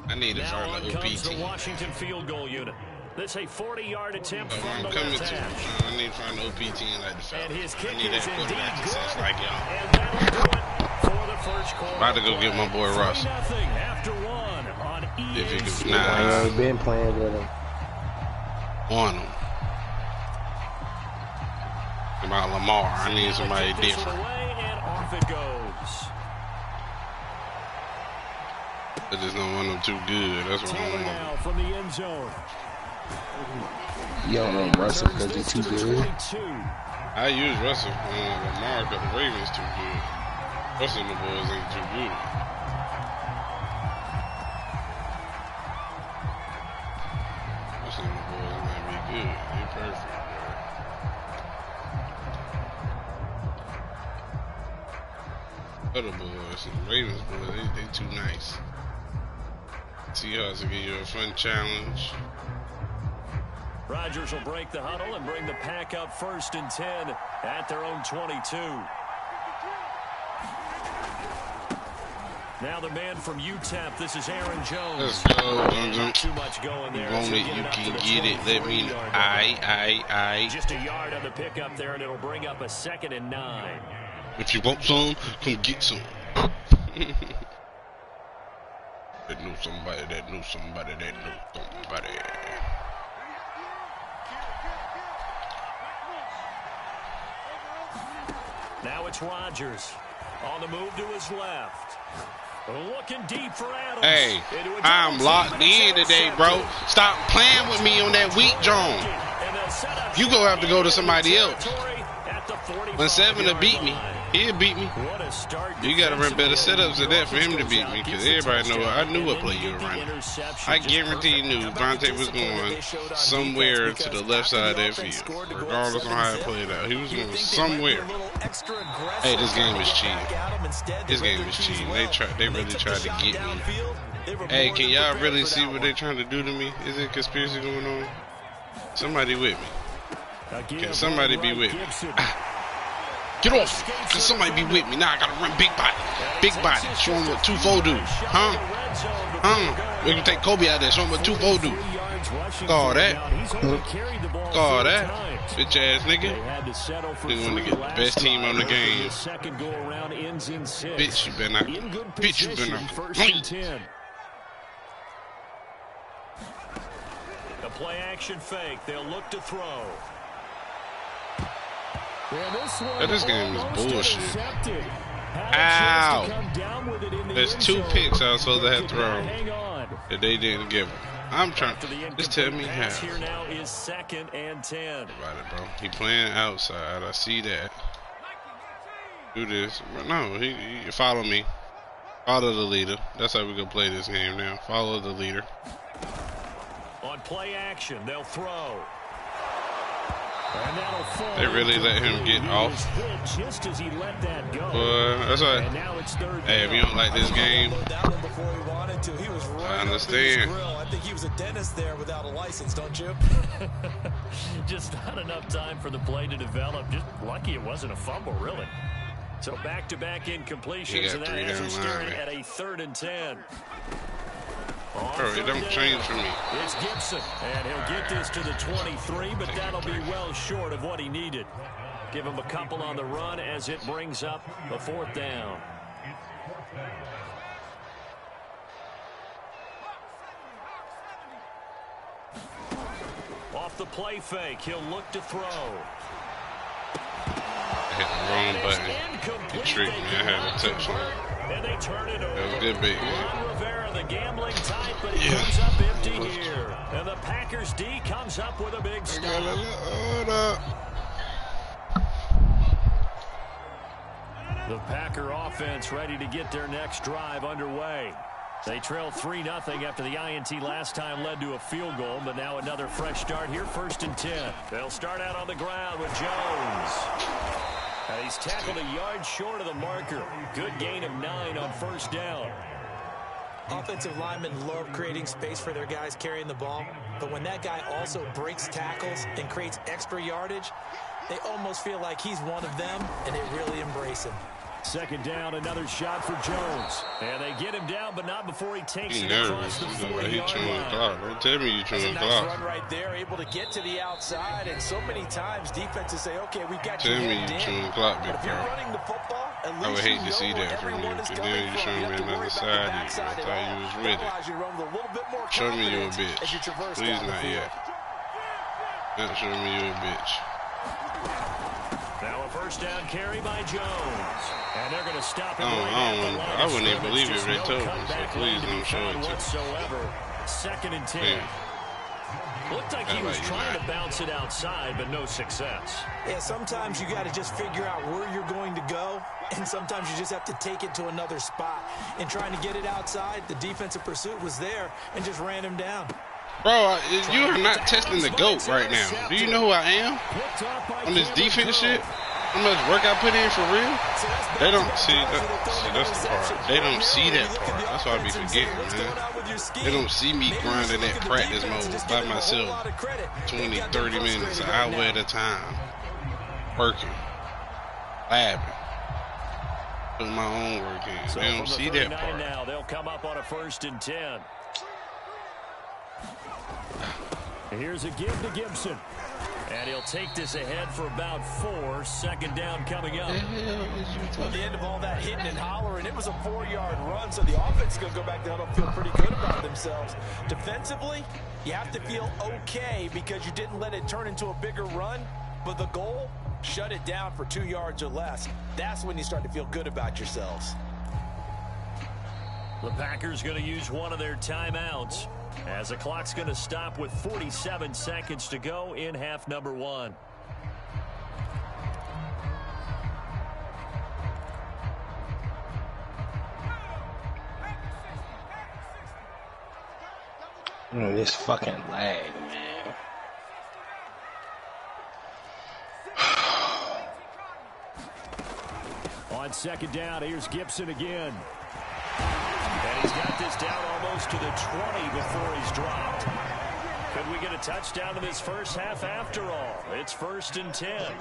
I need to find the OP team. Washington field goal unit. That's a 40-yard attempt from the coming left to. hash. I need to find the OP team like the Falcons. And his kick I need that is quarterback indeed that like y'all. And that'll do it for the first quarter. About to go get my boy Russ. After one on If he could, I've been playing with him. On him. About Lamar, I need somebody different. And off it goes. I just don't want them too good. That's what I want. Now from the end zone. You don't know Russell because he's too good. I use Russell on Lamar because the Ravens too good. Russell and the boys ain't too good. Russell and the boys might be good. They perfect. Other boys, the Ravens boys, they too nice. Seahawks will give you a fun challenge. Rodgers will break the huddle and bring the pack up 1st and 10 at their own 22. Now the man from UTEP, this is Aaron Jones. Let's go, Not too much going there. You want it, you can get it. Let me know. I. Just a yard on the pickup there, and it'll bring up a 2nd and 9. If you want some, come get some. That knew somebody, that knew somebody, that knew somebody. Now it's Rodgers on the move to his left. Looking deep for Adams. Hey, I'm locked in today, bro. Stop playing with me on that weak John. You gonna have to go to somebody else. When 7 to beat me, he'll beat me. You gotta run better setups than that for him to beat me, because everybody know I knew what play you were running. I guarantee you knew Vontae was going somewhere to the left side of that field, regardless of how it played out. He was going somewhere. Hey, this game is cheating. This game is cheating. They really tried to get me. Hey, can y'all really see what they trying to do to me? Is it conspiracy going on? Somebody with me. Can somebody be with me? Get off. Can somebody be with me? Now I gotta run big body. Big body. Show him what 2-4 do. Huh? We can take Kobe out there. Show him what 2-4 do. Call that. Call that. Bitch ass nigga. They want to get the best team on the game. Bitch, you better not. Bitch, you better not. The play action fake. They'll look to throw. This game is bullshit. Ow. There's 2 picks I was supposed to have thrown that they didn't give him. I'm trying. Just tell me how. Here now is 2nd and 10. About it, bro. He playing outside. I see that. Do this. No, he follow me. Follow the leader. That's how we gonna play this game now. Follow the leader. On play action, they'll throw. They really let him get off. Just as he let that go. That's right. Hey, if you don't like this game, I understand. I think he was a dentist there without a license, don't you? Just not enough time for the play to develop. Just lucky it wasn't a fumble, really. So back-to-back incompletions, and that has him staring at a 3rd and 10. Bro, it don't change for me. It's Gibson, and he'll get this to the 23, but that'll be well short of what he needed. Give him a couple on the run as it brings up the 4th down. Off the play fake, he'll look to throw. I hit the wrong button. He tricked me. I had a touchdown. And they turn it over. That was good bait, Ron Rivera, the gambling type, but he comes up empty here. And the Packers D comes up with a big stop. The Packer offense ready to get their next drive underway. They trailed 3-0 after the INT last time led to a field goal, but now another fresh start here, 1st and 10. They'll start out on the ground with Jones. And he's tackled a yard short of the marker. Good gain of 9 on 1st down. Offensive linemen love creating space for their guys carrying the ball, but when that guy also breaks tackles and creates extra yardage, they almost feel like he's one of them, and they really embrace him. 2nd down, another shot for Jones. And they get him down, but not before he takes it nervous. across the 40-yard line. Don't tell me you're trying to nice run right there, able to get to the outside, and so many times defenses say, okay, we've got tell you me you're trying to clock, big if you're running the football, at least I would hate to see that from you, but then you show me another side. I thought you was with it. Show me you a bitch. Please not yet. Not show me you a bitch. Now a 1st down carry by Jones. And they're going to stop him I wouldn't even believe it if they told me, so please don't show it to me. Whatsoever. 2nd and 10. Looked like he was trying to bounce it outside, but no success. Yeah, sometimes you got to just figure out where you're going to go, and sometimes you just have to take it to another spot. And trying to get it outside, the defensive pursuit was there and just ran him down. Bro, you are not testing the GOAT right now. Do you know who I am? On this defense shit? How much work I put in for real? They don't see that. That's the part. They don't see that part. That's why I be forgetting, man. They don't see me grinding that practice mode by myself. 20, 30 minutes, an hour at a time. Working. Labbing. Putting my own work in. They don't see that part. Now they'll come up on a 1st and 10. Here's a give to Gibson. And he'll take this ahead for about 4. 2nd down coming up. At the end of all that hitting and hollering, it was a 4-yard run, so the offense is going to go back there and feel pretty good about themselves. Defensively, you have to feel okay because you didn't let it turn into a bigger run, but the goal, shut it down for 2 yards or less. That's when you start to feel good about yourselves. The Packers going to use one of their timeouts, as the clock's going to stop with 47 seconds to go in half number 1. Oh, this fucking lag, man. On 2nd down, here's Gibson again. And he's got this down almost to the 20 before he's dropped. Could And we get a touchdown in this first half after all. It's 1st and 10.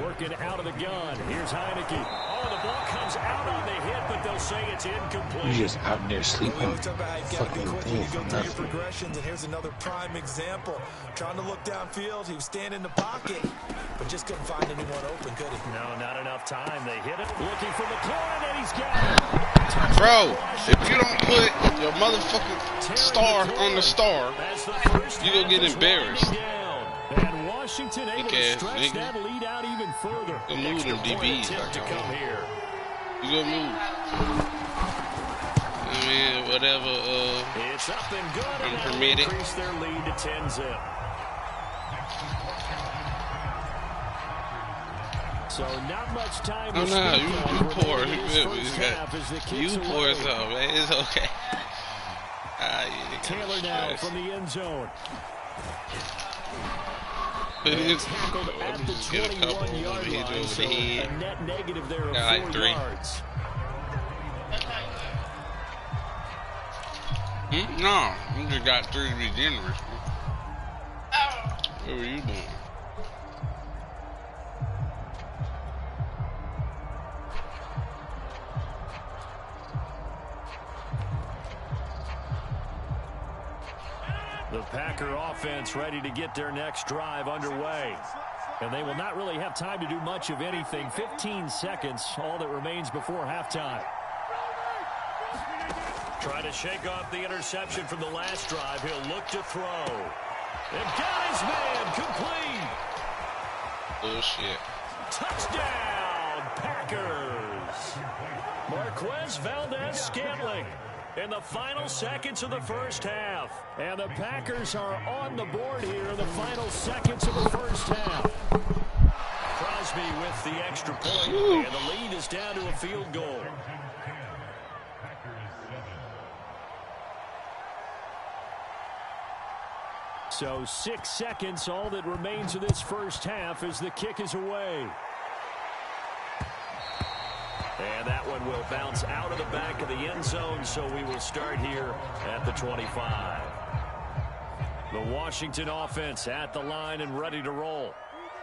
Working out of the gun. Here's Heineke. Oh, the ball comes out on the hit, but they'll say it's incomplete. You just out there sleeping. Fucking thing for nothing. Progressions, and here's another prime example. Trying to look downfield. He was standing in the pocket, but just couldn't find anyone open, could he? No, not enough time. They hit it. Looking for McLaurin, and he's got it. Bro, if you don't put your motherfucking star on the star, you gonna get embarrassed. And Washington able to stretch that lead out even further. You move them DBs. You gonna move. I mean, whatever. It's up and good. I'm permitted. Increase their lead to 10-zip. So not much time. Oh no, you poor. You poor so man. It's okay. Taylor now from the end zone. Tackled at the 21-yard line, so a net negative there of 4 like 3 yards. No, you just got 3 to be generous. What were you doing? The Packer offense ready to get their next drive underway. And they will not really have time to do much of anything. 15 seconds, all that remains before halftime. Trying to shake off the interception from the last drive. He'll look to throw. And got his man complete. Bullshit. Touchdown, Packers. Marquez Valdez-Scantling in the final seconds of the first half. And the Packers are on the board here in the final seconds of the first half. Crosby with the extra point, and the lead is down to a field goal. So 6 seconds, all that remains of this first half as the kick is away. And that one will bounce out of the back of the end zone, so we will start here at the 25. The Washington offense at the line and ready to roll.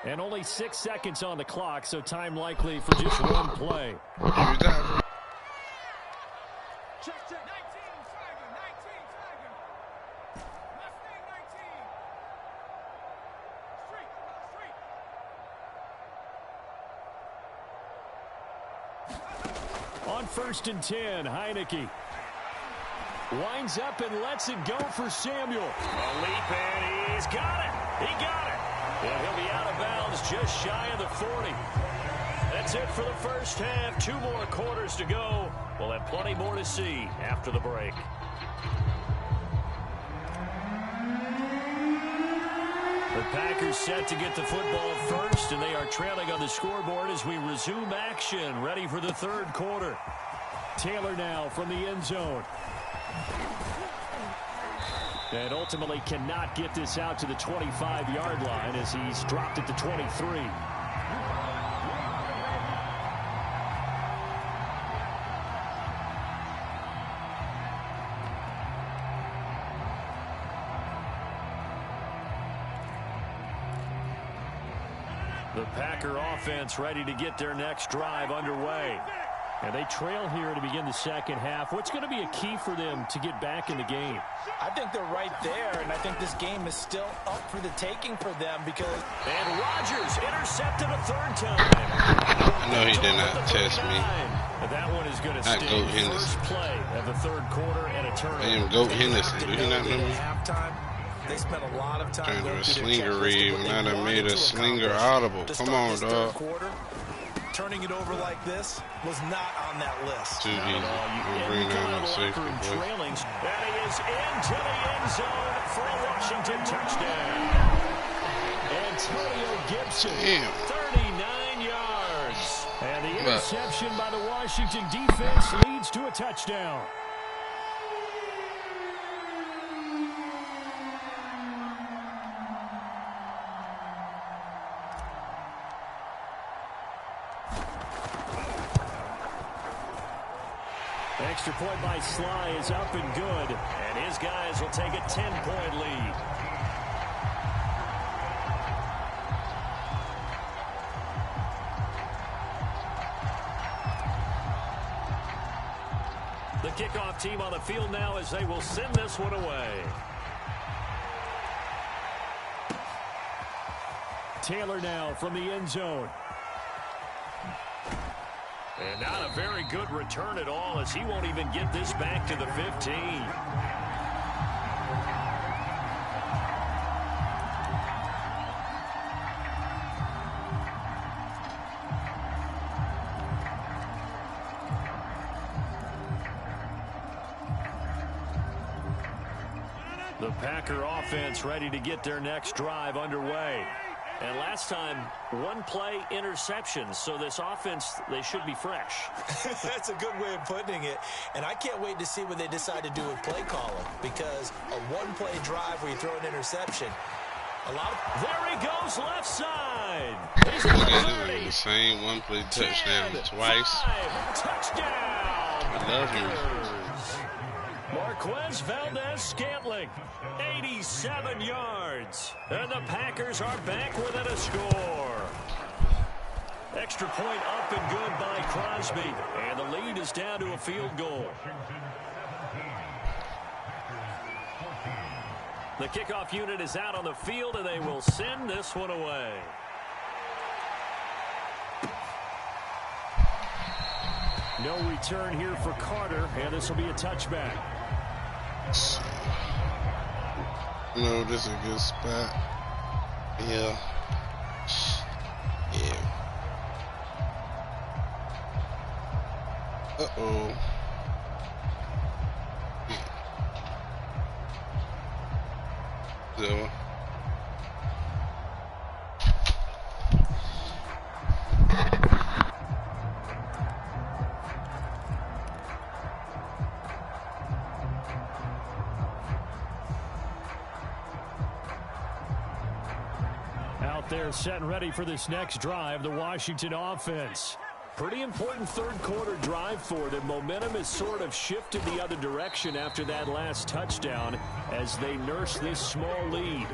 And only 6 seconds on the clock, so time likely for just one play. On 1st and 10, Heineke winds up and lets it go for Samuel. A leap, and he's got it. He got it. And he'll be out of bounds just shy of the 40. That's it for the first half. 2 more quarters to go. We'll have plenty more to see after the break. The Packers set to get the football first, and they are trailing on the scoreboard as we resume action, ready for the third quarter. Taylor now from the end zone. And ultimately cannot get this out to the 25-yard line as he's dropped at the 23. The Packer offense ready to get their next drive underway. And they trail here to begin the second half. What's going to be a key for them to get back in the game? I think they're right there, and I think this game is still up for the taking for them because... And Rodgers intercepted a 3rd time. No, he did not test me. That one is going to stay first play of the third quarter and a turnover. I am Goat Henderson. Do you not know me? They spent a lot of time trying to do a slinger read when I done made a slinger audible. Come on, dog. Turning it over like this was not on that list. Too easy. I'm bringing down my safety, boy. And he is into the end zone for a Washington touchdown. Antonio Gibson, 39 yards. And the interception by the Washington defense leads to a touchdown. And Extra point by Sly is up and good. And his guys will take a 10-point lead. The kickoff team on the field now as they will send this one away. Taylor now from the end zone. And not a very good return at all, as he won't even get this back to the 15. The Packer offense ready to get their next drive underway. And last time, one play interception. So this offense, they should be fresh. That's a good way of putting it. And I can't wait to see what they decide to do with play calling. Because a one-play drive where you throw an interception, there he goes left side. He's at the 30. The same one-play touchdown twice. Touchdown. I love him. Marquez Valdez-Scantling, 87 yards. And the Packers are back within a score. Extra point up and good by Crosby. And the lead is down to a field goal. The kickoff unit is out on the field, and they will send this one away. No return here for Carter, and this will be a touchback. No, this is a good spot. Yeah. Uh-oh. So. They're set and ready for this next drive, the Washington offense. Pretty important third quarter drive for them. Momentum has sort of shifted the other direction after that last touchdown as they nurse this small lead.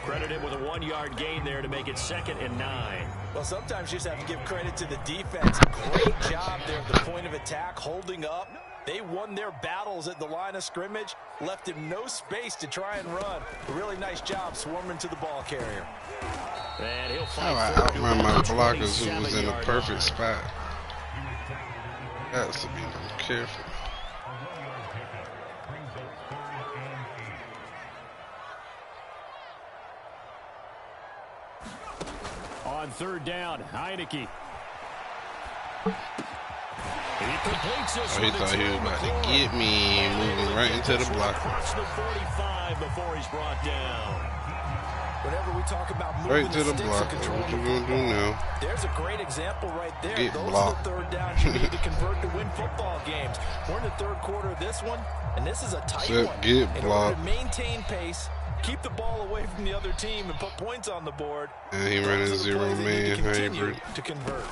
Credited with a 1-yard gain there to make it 2nd and 9. Well, sometimes you just have to give credit to the defense. Great job there at the point of attack, holding up. They won their battles at the line of scrimmage, left him no space to try and run. A really nice job swarming to the ball carrier. And he'll fight I outrun my blockers who was in the perfect spot. Has to be careful. On third down, Heineke. He completes this. Oh, he thought he was about to get me, moving right into the block. Across the 45 before he's brought down. Whenever we talk about moving right to the block, what you gonna do now? There's a great example right there. Get Those blocked. are the third downs you need to convert to win football games. We're in the third quarter of this one, and this is a tight one. Get in blocked. order to maintain pace, keep the ball away from the other team, and put points on the board. And he ran a zero-man hybrid. To convert.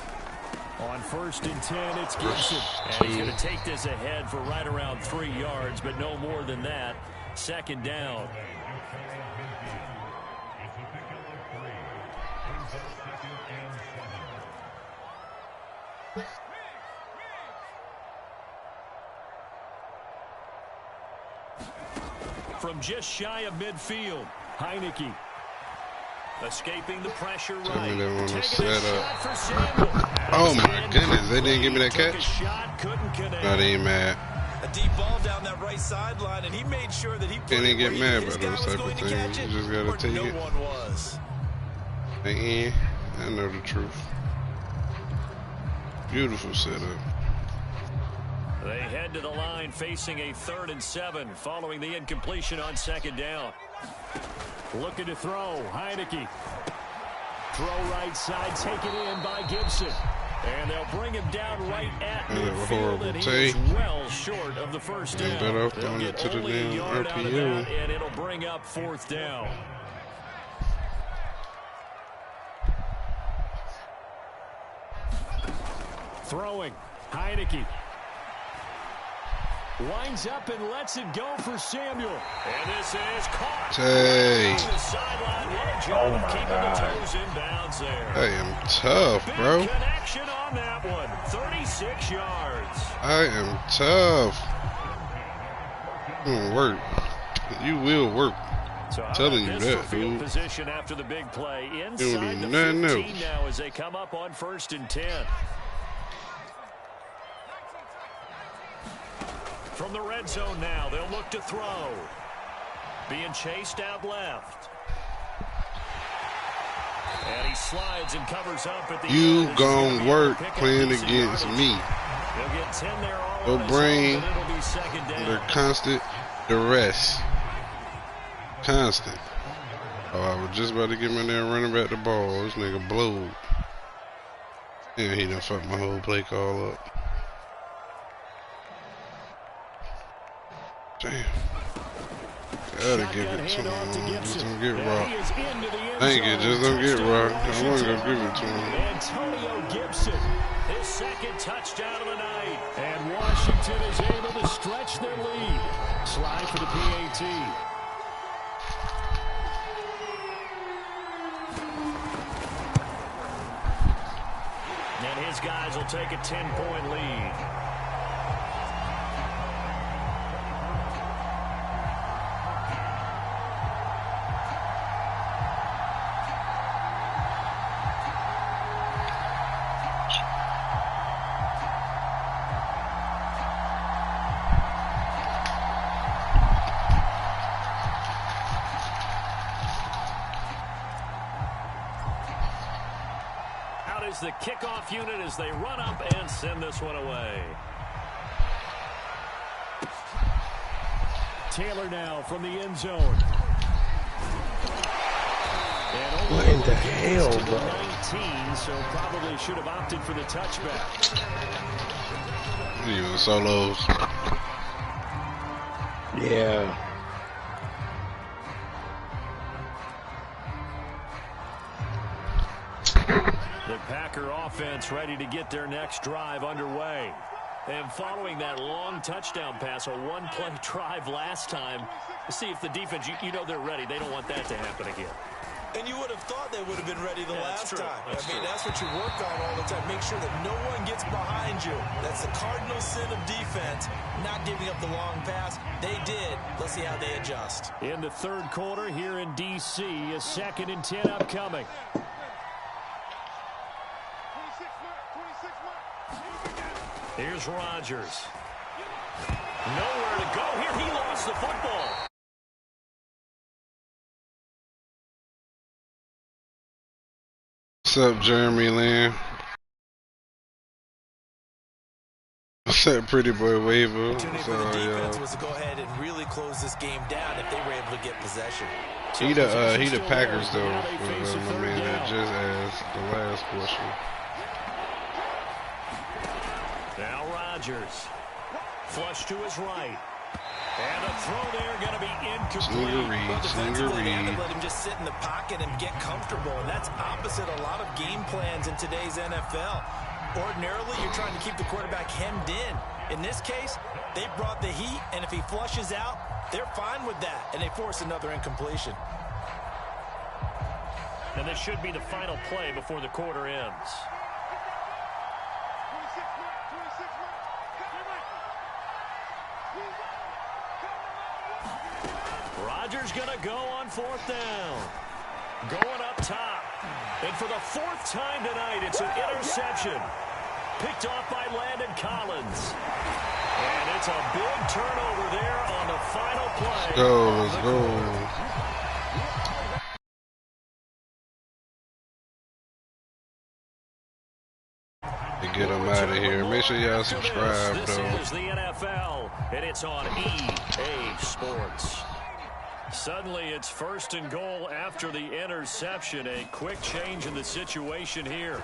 On 1st and 10, it's Gibson. And he's going to take this ahead for right around 3 yards, but no more than that. 2nd down. From just shy of midfield, Heineke. Escaping the pressure right. Taking a shot for Samuel. Oh my goodness, they didn't give me that catch? No, they ain't mad. A deep ball down that right sideline, and he made sure that he put Can't it get where mad his about guy those was type of going to things. catch You just gotta or take no it. one was. I know the truth. Beautiful setup. They head to the line facing a 3rd and 7 following the incompletion on 2nd down. Looking to throw, Heineke. Throw right side, taken in by Gibson. And they'll bring him down right at midfield, and he is well short of the first down. They'll get only a yard out of that, and it'll bring up 4th down. Throwing, Heineke. Winds up and lets it go for Samuel. And this is caught. Hey. The sideline. What a job of keeping the toes in bounds there. I am tough, bro. Big connection on that one. 36 yards. I am tough. Work. You will work. So I'm telling you that, dude. Position after the big play. Inside the 15 now as they come up on 1st and 10. From the red zone now, they'll look to throw. Being chased out left. And he slides and covers up at the You end. gon' work playing against me. He'll get 10 there all Your on brain, his own, but it'll be second down. under constant duress. Constant. Oh, I was just about to get in there and running back the ball. This nigga blowed. And he done fucked my whole play call up. Damn. Gotta give it to him. Just don't get raw. Thank you. Just don't get raw. I wasn't gonna give it to him. Antonio Gibson, his second touchdown of the night. And Washington is able to stretch their lead. Slide for the PAT. And his guys will take a 10-point lead. The kickoff unit as they run up and send this one away. Taylor now from the end zone. What in the hell, bro? 19, so probably should have opted for the touchback. Even solos. Yeah. The Packer offense ready to get their next drive underway. And following that long touchdown pass, a one-play drive last time, see if the defense, you know they're ready. They don't want that to happen again. And you would have thought they would have been ready the last time. That's true. That's what you work on all the time. Make sure that no one gets behind you. That's the cardinal sin of defense, not giving up the long pass. They did. Let's see how they adjust. In the third quarter here in D.C., a 2nd and 10 upcoming. Here's Rodgers. Nowhere to go here. He lost the football. What's up, Jeremy Lynn? What's up, pretty boy Waiver? Opportunity for the defense was to go ahead and really close this game down if they were able to get possession. He the Packers though. My man that just asked the last question. Now Rodgers. Flush to his right. And a throw there going to be incomplete. Slinger Let him just sit in the pocket and get comfortable. And that's opposite a lot of game plans in today's NFL. Ordinarily, you're trying to keep the quarterback hemmed in. In this case, they brought the heat, and if he flushes out, they're fine with that. And they force another incompletion. And this should be the final play before the quarter ends. Rodgers going to go on 4th down. Going up top. And for the 4th time tonight, it's an interception. Picked off by Landon Collins. And it's a big turnover there on the final play. Let's go. Get them out of here. Make sure y'all subscribe, this though. This is the NFL, and it's on EA Sports. Suddenly, it's 1st and goal after the interception. A quick change in the situation here.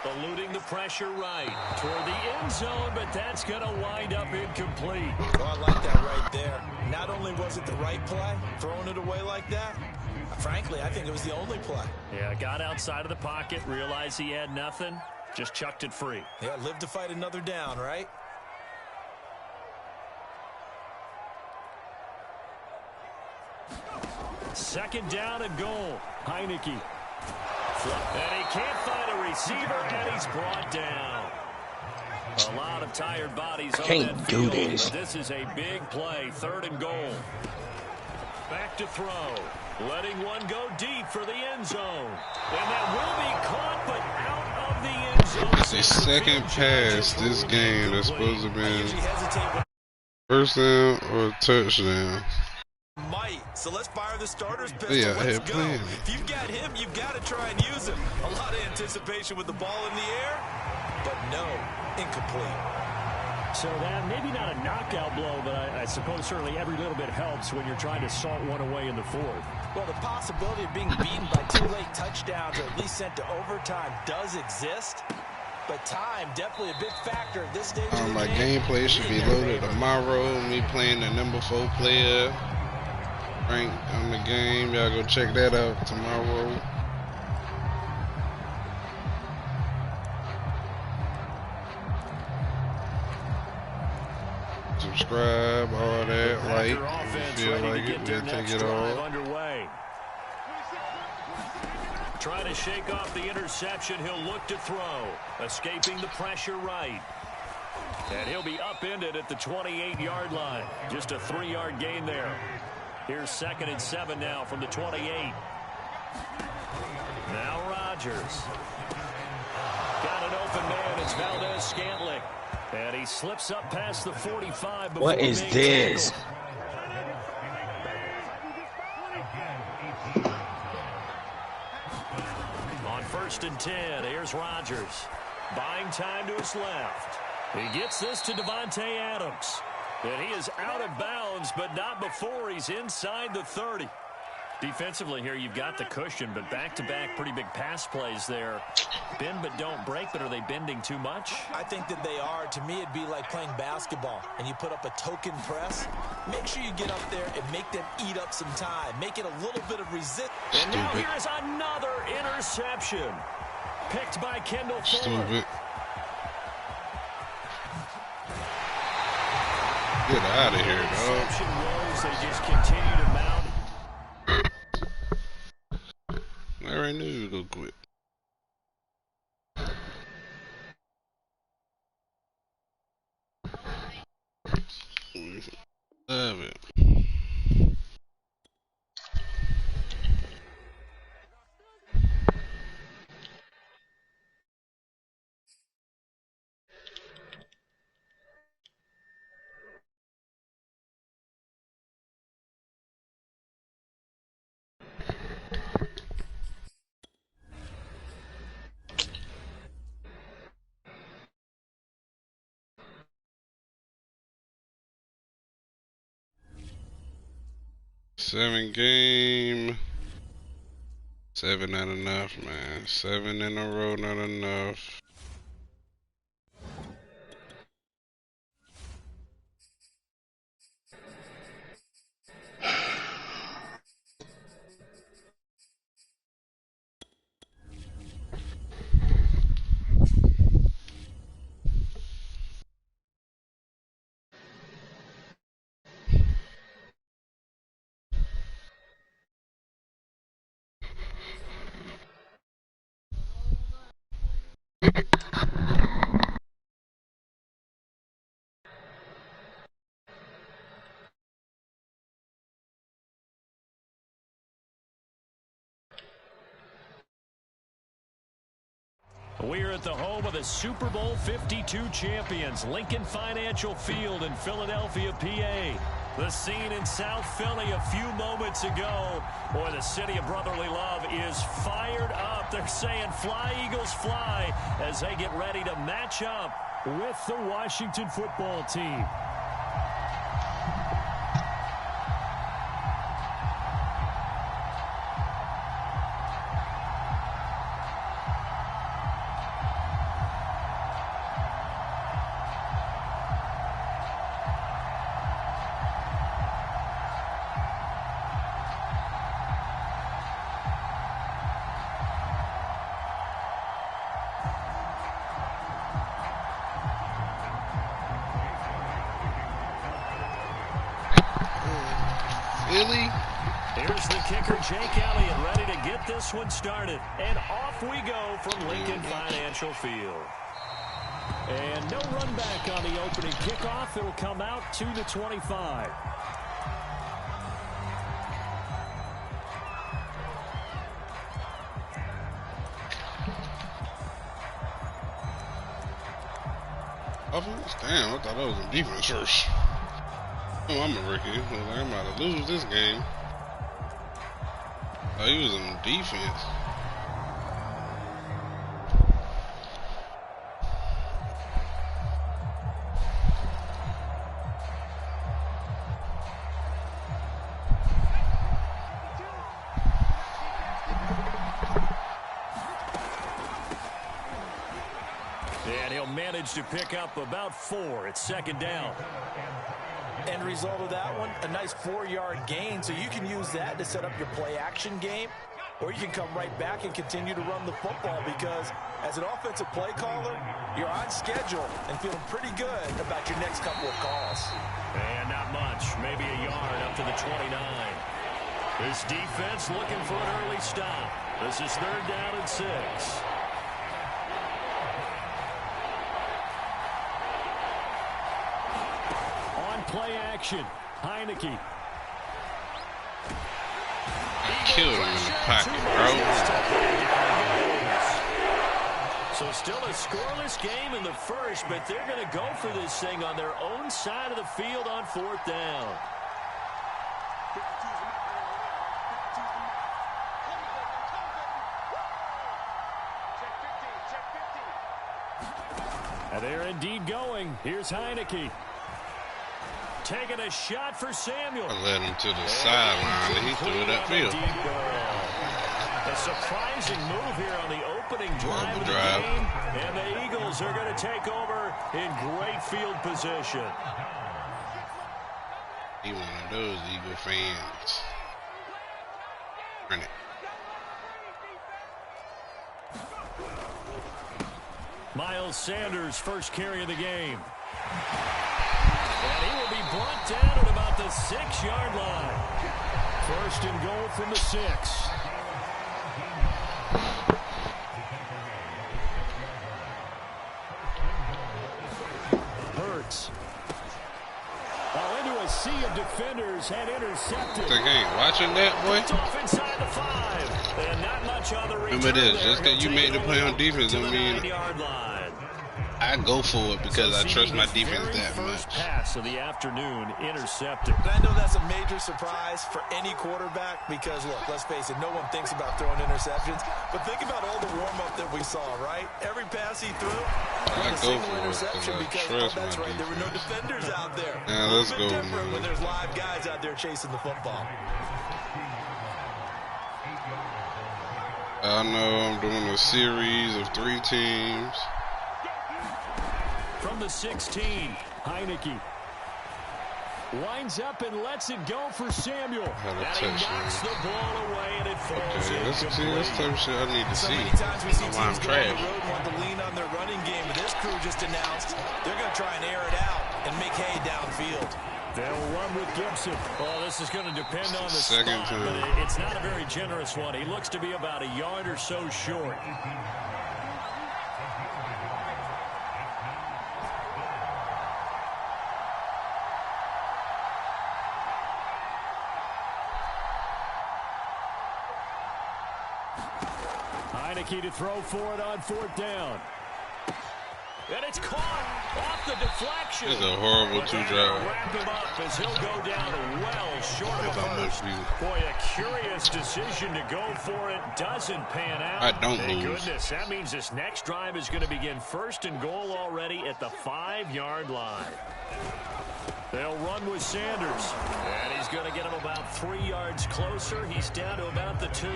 Eluding the pressure right toward the end zone, but that's going to wind up incomplete. Oh, I like that right there. Not only was it the right play, throwing it away like that, frankly, I think it was the only play. Yeah, got outside of the pocket, realized he had nothing, just chucked it free. Yeah, live to fight another down, right? Second down and goal. Heineke. And he can't find a receiver, and he's brought down. A lot of tired bodies on that field. This is a big play. 3rd and goal. Back to throw. Letting one go deep for the end zone. And that will be caught, but out of the end zone. It's the second pass this game that's supposed to be first down or touchdown. So let's fire the starter's pistol. Yeah, let's go. playing. If you've got him, you've got to try and use him. A lot of anticipation with the ball in the air, but no, incomplete. So that maybe not a knockout blow, but I suppose certainly every little bit helps when you're trying to salt one away in the 4th. Well, the possibility of being beaten by 2 late touchdowns or at least sent to overtime does exist. But time, definitely a big factor at this stage of the My game. gameplay should be loaded tomorrow. Me playing the number 4 player. Rank on the game. Y'all go check that out tomorrow. Subscribe, all that, like, if you feel like it, we'll take it all. Underway. Trying to shake off the interception, he'll look to throw. Escaping the pressure right. And he'll be upended at the 28-yard line. Just a 3-yard gain there. Here's 2nd and 7 now from the 28. Now Rodgers. Got an open man. It's Valdez-Scantling. And he slips up past the 45. What is this? On 1st and 10, here's Rodgers. Buying time to his left. He gets this to Devontae Adams. And he is out of bounds, but not before he's inside the 30. Defensively here, you've got the cushion, but back-to-back pretty big pass plays there. Bend but don't break, but are they bending too much? I think that they are. To me, it'd be like playing basketball, and you put up a token press. Make sure you get up there and make them eat up some time. Make it a little bit of resistance. And now here is another interception. Picked by Kendall Fuller. Stupid. Get out of here, dog. They just continue to mount. I already knew you would go quit. Love it. Seven game. 7 not enough, man. 7 in a row not enough. We're at the home of the Super Bowl 52 champions, Lincoln Financial Field in Philadelphia, PA. The scene in South Philly a few moments ago. Boy, the city of brotherly love is fired up. They're saying fly, Eagles, fly, as they get ready to match up with the Washington football team. Philly? Here's the kicker, Jake Elliott, ready to get this one started. And off we go from Lincoln Financial Field. And no run back on the opening kickoff. It'll come out to the 25. Offense? Damn, I thought I was in defense first. Oh, I'm a rookie. I'm about to lose this game. Oh, he was in defense. And he'll manage to pick up about 4 at second down. End result of that one, a nice 4-yard gain, so you can use that to set up your play-action game, or you can come right back and continue to run the football because as an offensive play caller, you're on schedule and feeling pretty good about your next couple of calls. And not much, maybe a yard up to the 29. This defense looking for an early stop. This is 3rd down and 6. Play action. Heineke. Killed him in the pocket, bro. So still a scoreless game in the first, but they're going to go for this thing on their own side of the field on 4th down. And they're indeed going. Here's Heineke. Taking a shot for Samuel. I led him to the sideline and he threw it upfield. A surprising move here on the opening drive of the game. And the Eagles are going to take over in great field position. He one of those Eagle fans. Run it. Miles Sanders, first carry of the game. And he will be brought down at about the 6-yard line. 1st and goal from the 6. Hurts. Into a sea of defenders and intercepted. Think I ain't watching that, boy. Off inside the 5. And not much on the return. Remember this, just because you made the play on defense don't mean I go for it because I trust my defense that much. Pass of the afternoon intercepted. And I know that's a major surprise for any quarterback because, look, let's face it, no one thinks about throwing interceptions. But think about all the warm-up that we saw, right? Every pass he threw, I a go single for interception it because, that's right, there were no defenders out there. Yeah, let's go, different when there's live guys out there chasing the football. I know I'm doing a series of 3 teams. From the 16, Heineke winds up and lets it go for Samuel. And he knocks the ball away, and it falls in. That's the type of shit I need to see. Many times we see teams go on trash. the road and want to lean on their running game, but this crew just announced they're going to try and air it out and make hay downfield. They'll run with Gibson. Oh, this is going to depend on the second spot, time. but it's not a very generous one. He looks to be about a yard or so short. Heineke to throw for it on 4th down. And it's caught off the deflection. It's a horrible 2-drive. Wrap him up as he'll go down well short of a first. Boy, a curious decision to go for it. Doesn't pan out. I don't Thank lose. goodness. That means this next drive is going to begin 1st and goal already at the 5-yard line. They'll run with Sanders. And he's going to get him about 3 yards closer. He's down to about the 2.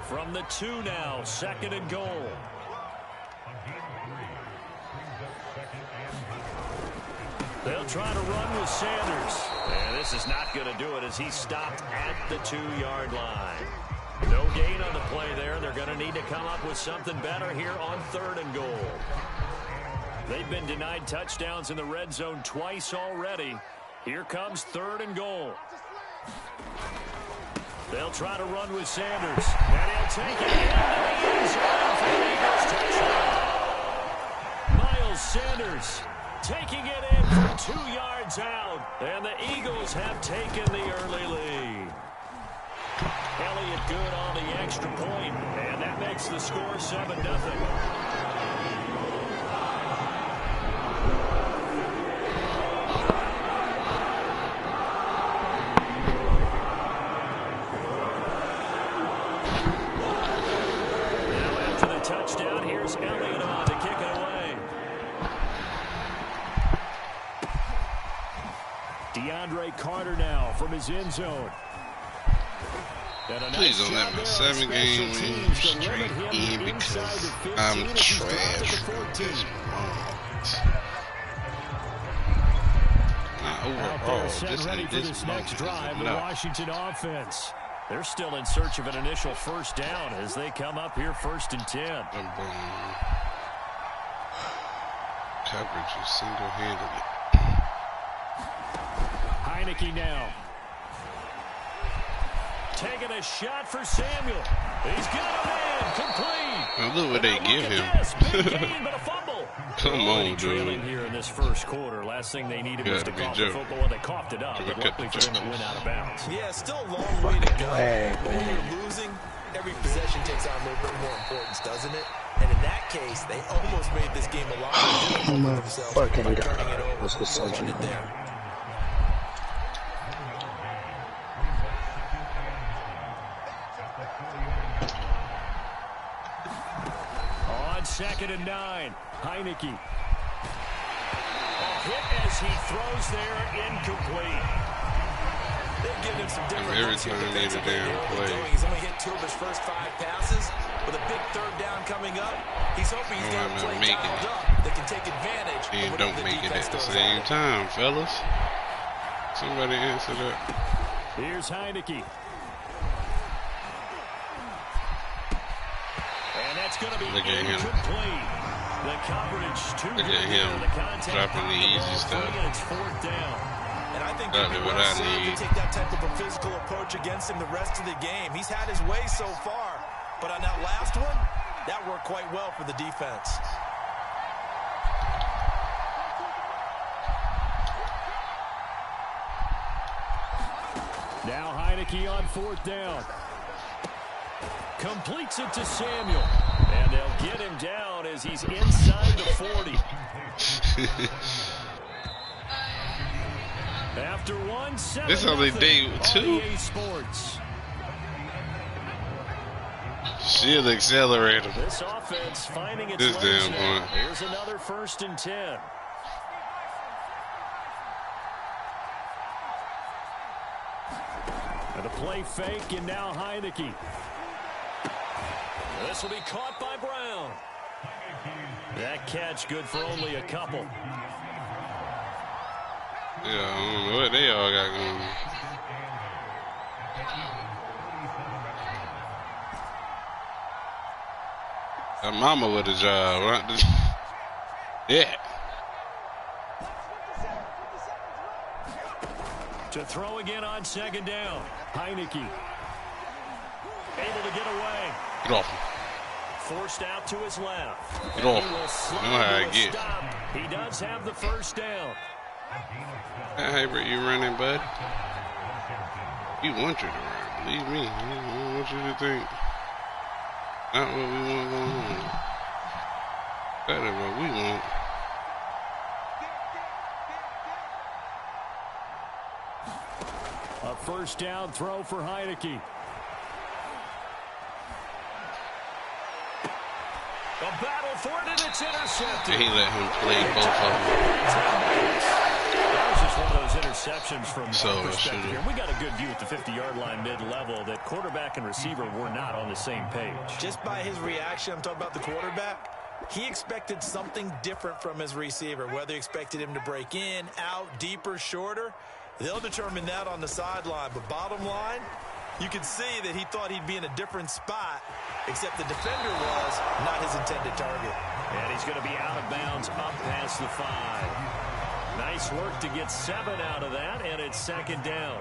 From the 2 now, 2nd and goal. They'll try to run with Sanders. And this is not going to do it as he's stopped at the 2-yard line. No gain on the play there. They're going to need to come up with something better here on 3rd and goal. They've been denied touchdowns in the red zone twice already. Here comes 3rd and goal. They'll try to run with Sanders. And he'll take it into the end zone for the Eagles touchdown. Miles Sanders taking it in for 2 yards out. And the Eagles have taken the early lead. Elliott good on the extra point. And that makes the score 7-0. Touchdown. Here's Elliott on to kick it away. DeAndre Carter now from his end zone. Please don't let me 7-game win streak in because I'm trash for this moment. Overall, just ready for this next drive. The Washington offense. They're still in search of an initial first down as they come up here 1st and 10. Coverage is single-handedly. Heineke now. Taking a shot for Samuel. He's got a man complete. Now look what they give him. Gain, but a fumble. Come on, dude. Here in this first quarter. Last thing they needed was to cough the football, and they coughed it up. But luckily for them, it went out of bounds. Yeah, still a long way to go. When you're losing, every possession takes on a little bit more importance, doesn't it? And in that case, they almost made this game a lot more difficult for themselves by turning it over, forcing it there. On 2nd and 9, Heineke. A hit as he throws there, incomplete. They've given him some different every time he needs a damn play. He's only hit 2 of his first 5 passes. With a big 3rd down coming up, he's hoping he's got a play dialed up that can take advantage. And don't make it at the same time, fellas. Somebody answer that. Here's Heineke. And that's going to be incomplete. The coverage too good. Look at him dropping the easy stuff. It's 4th down. And I think they're going to take that type of a physical approach against him the rest of the game. He's had his way so far, but on that last one, that worked quite well for the defense. Now Heineke on 4th down. Completes it to Samuel. And they'll get him down as he's inside the 40. After 1-7. This only day 2. She'll accelerate him. This offense finding its this damn point. Here's another 1st and 10. And a play fake, and now Heineke. This will be caught by Brown. That catch good for only a couple. Yeah, I don't know what they all got going on. Her mama with a job, right? Yeah. To throw again on 2nd down. Heineke. Able to get away. Get off him. Forced out to his left. Get off him. You know how I get. He does have the 1st down. Hey, bro, you running, bud? We want you to run. Believe me. We don't want you to think. Not what we want going on. That is what we want. A 1st down throw for Heineke. A battle for it, and it's intercepted. And he let him play both of them. That was just one of those interceptions from our perspective here. We got a good view at the 50-yard line mid-level that quarterback and receiver were not on the same page. Just by his reaction, I'm talking about the quarterback, he expected something different from his receiver, whether he expected him to break in, out, deeper, shorter. They'll determine that on the sideline. But bottom line, you can see that he thought he'd be in a different spot, except the defender was not his intended target. And he's going to be out of bounds up past the 5. Nice work to get 7 out of that, and it's 2nd down.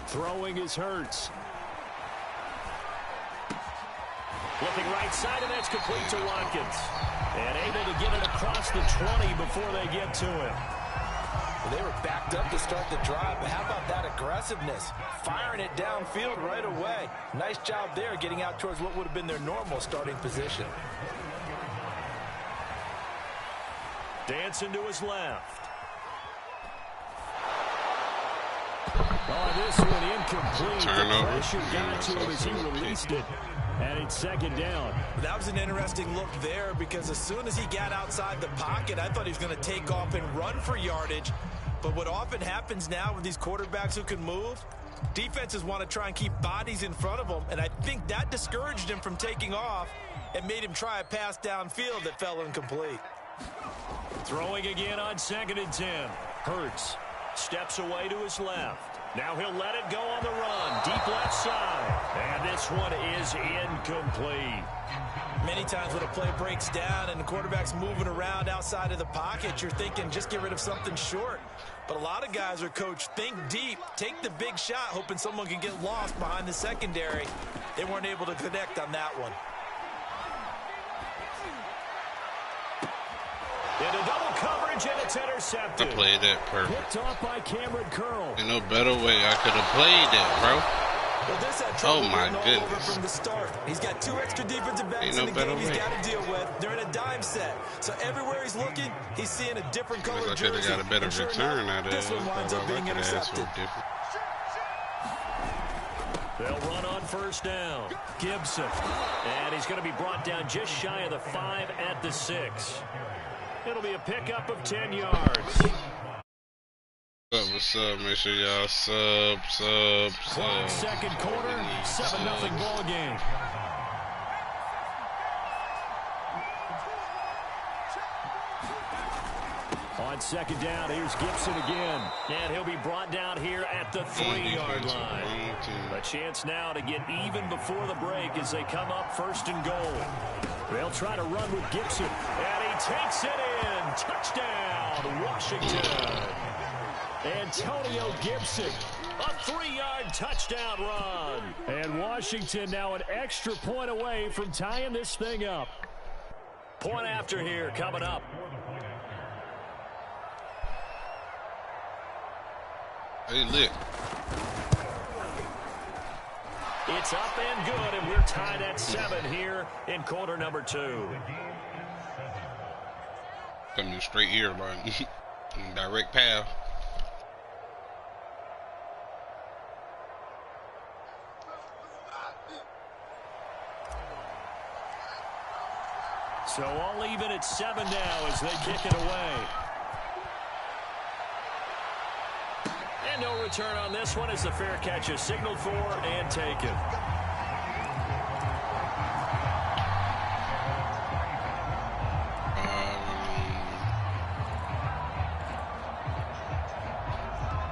Throwing is Hurts. Looking right side, and that's complete to Watkins. And able to get it across the 20 before they get to him. Well, they were backed up to start the drive, but how about that aggressiveness? Firing it downfield right away. Nice job there getting out towards what would have been their normal starting position. Dancing to his left. Oh, this one incomplete. The pressure got to him as he released it. And it's second down. That was an interesting look there because as soon as he got outside the pocket, I thought he was going to take off and run for yardage. But what often happens now with these quarterbacks who can move, defenses want to try and keep bodies in front of them. And I think that discouraged him from taking off and made him try a pass downfield that fell incomplete. Throwing again on 2nd and 10. Hurts steps away to his left. Now he'll let it go on the run. Deep left side. And this one is incomplete. Many times when a play breaks down and the quarterback's moving around outside of the pocket, you're thinking just get rid of something short. But a lot of guys are coached, think deep, take the big shot, hoping someone can get lost behind the secondary. They weren't able to connect on that one. Into double coverage, and it's intercepted. I played that perfect. Picked off by Cameron Curl. Ain't no better way I could have played that, bro. Well, this had Oh my goodness. over from the start. He's got 2 extra defensive backs in the game he's got to deal with. They're in a dime set. So everywhere he's looking, he's seeing a different color jersey. I could have got a better return out of this one winds up being intercepted. They'll run on 1st down. Gibson. And he's going to be brought down just shy of the 5 at the 6. It'll be a pickup of 10 yards. What's up? Make sure y'all sub. Second quarter, 7-0 ball game. On 2nd down, here's Gibson again. And he'll be brought down here at the 3-yard line. A chance now to get even before the break as they come up 1st and goal. They'll try to run with Gibson. And he takes it in. Touchdown, Washington. Antonio Gibson. A 3-yard touchdown run. And Washington now an extra point away from tying this thing up. Point after here coming up. Hey, lit. It's up and good, and we're tied at 7 here in quarter number 2. Coming straight here, like direct path. So all even at 7 now as they kick it away. And no return on this one as the fair catch is signaled for and taken.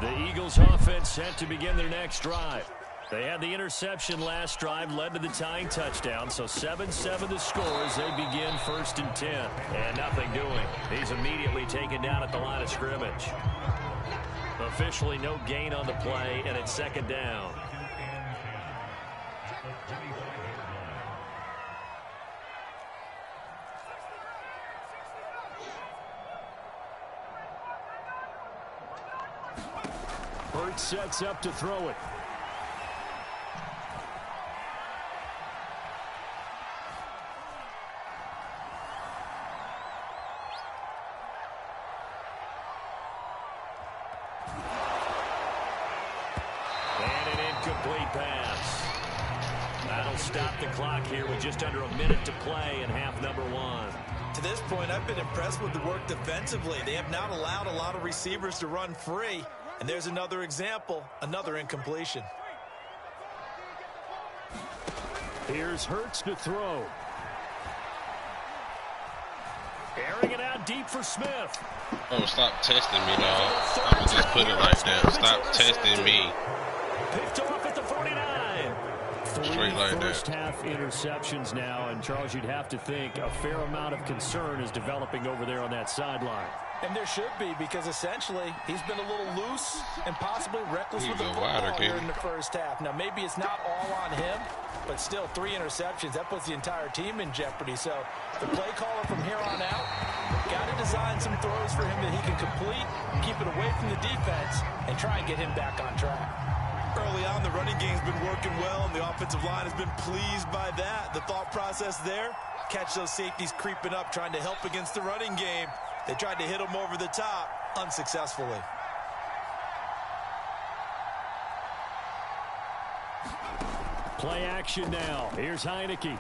The Eagles offense set to begin their next drive. They had the interception last drive, led to the tying touchdown, so 7-7 the score as they begin 1st and 10. And nothing doing. He's immediately taken down at the line of scrimmage. Officially no gain on the play, and it's 2nd down. Burt sets up to throw it. Stop the clock here with just under a minute to play in half number 1. To this point, I've been impressed with the work defensively. They have not allowed a lot of receivers to run free. And there's another example, another incompletion. Here's Hurts to throw. Airing it out deep for Smith. Oh, stop testing me, dog. I would just put it like that. Stop testing me. Picked off at the 49. straight like first that. half interceptions now, and Charles, you'd have to think a fair amount of concern is developing over there on that sideline. And there should be, because essentially he's been a little loose and possibly reckless with the football here in the first half. Now, maybe it's not all on him, but still 3 interceptions. That puts the entire team in jeopardy. So the play caller from here on out got to design some throws for him that he can complete, keep it away from the defense, and try and get him back on track. Early on, the running game's been working well, and the offensive line has been pleased by that. The thought process there, catch those safeties creeping up, trying to help against the running game. They tried to hit him over the top, unsuccessfully. Play action now. Here's Heineke.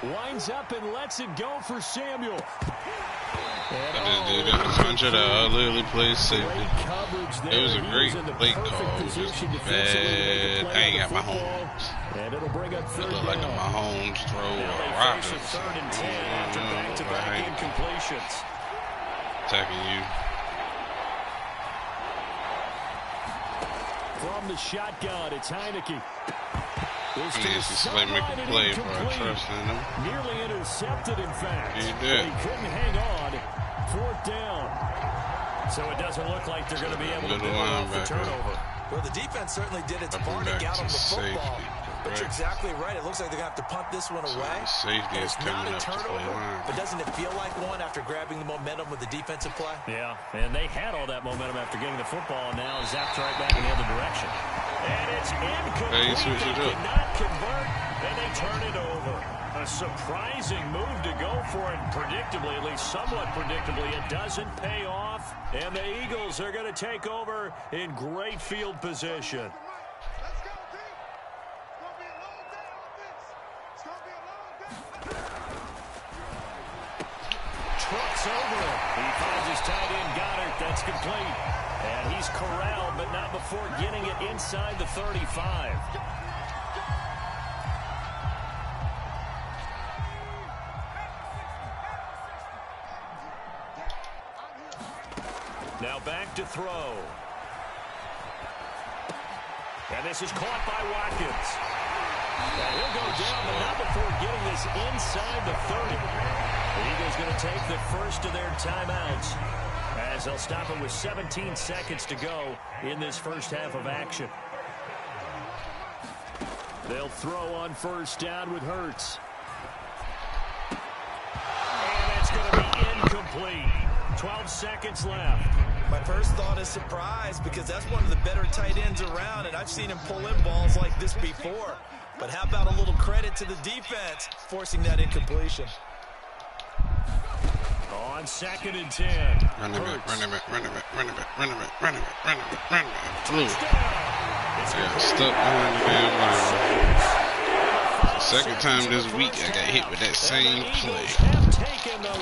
Winds up and lets it go for Samuel. I just did it. I literally played safety. It was a great play call. Just bad. I ain't got my Mahomes. And it'll bring up third It looked like a down. Mahomes throw or a Face a rocket. 3rd and 10 after back-to-back incompletions. Attacking you. From the shotgun, it's Heineke. I need to see somebody make a play for I trust in them. Nearly intercepted, in fact. He did. He couldn't hang on. 4th down. So it doesn't look like they're going to be able to do the turnover. Well, the defense certainly did its part to get on the football. But you're exactly right. It looks like they're going to have to punt this one away. Safety is coming up to play line. But doesn't it feel like one after grabbing the momentum with the defensive play? Yeah, and they had all that momentum after getting the football, and now zapped right back in the other direction. And it's incomplete. They cannot convert, and they turn it over. A surprising move to go for it, predictably, at least somewhat predictably. It doesn't pay off, and the Eagles are going to take over in great field position. Trucks over him. He finds his tight end, Goddard. That's complete. And he's corralled, but not before getting it inside the 35. Now back to throw. And this is caught by Watkins. And he'll go down, but not before getting this inside the 30. The Eagles going to take the first of their timeouts as they'll stop it with 17 seconds to go in this first half of action. They'll throw on 1st down with Hurts. And that's going to be incomplete. 12 seconds left. My first thought is surprise, because that's one of the better tight ends around, and I've seen him pull in balls like this before. But how about a little credit to the defense forcing that incompletion? On 2nd and 10. Run it back. Flew. Yeah, stuck behind the damn line. The second time this week I got hit with that same play. I don't know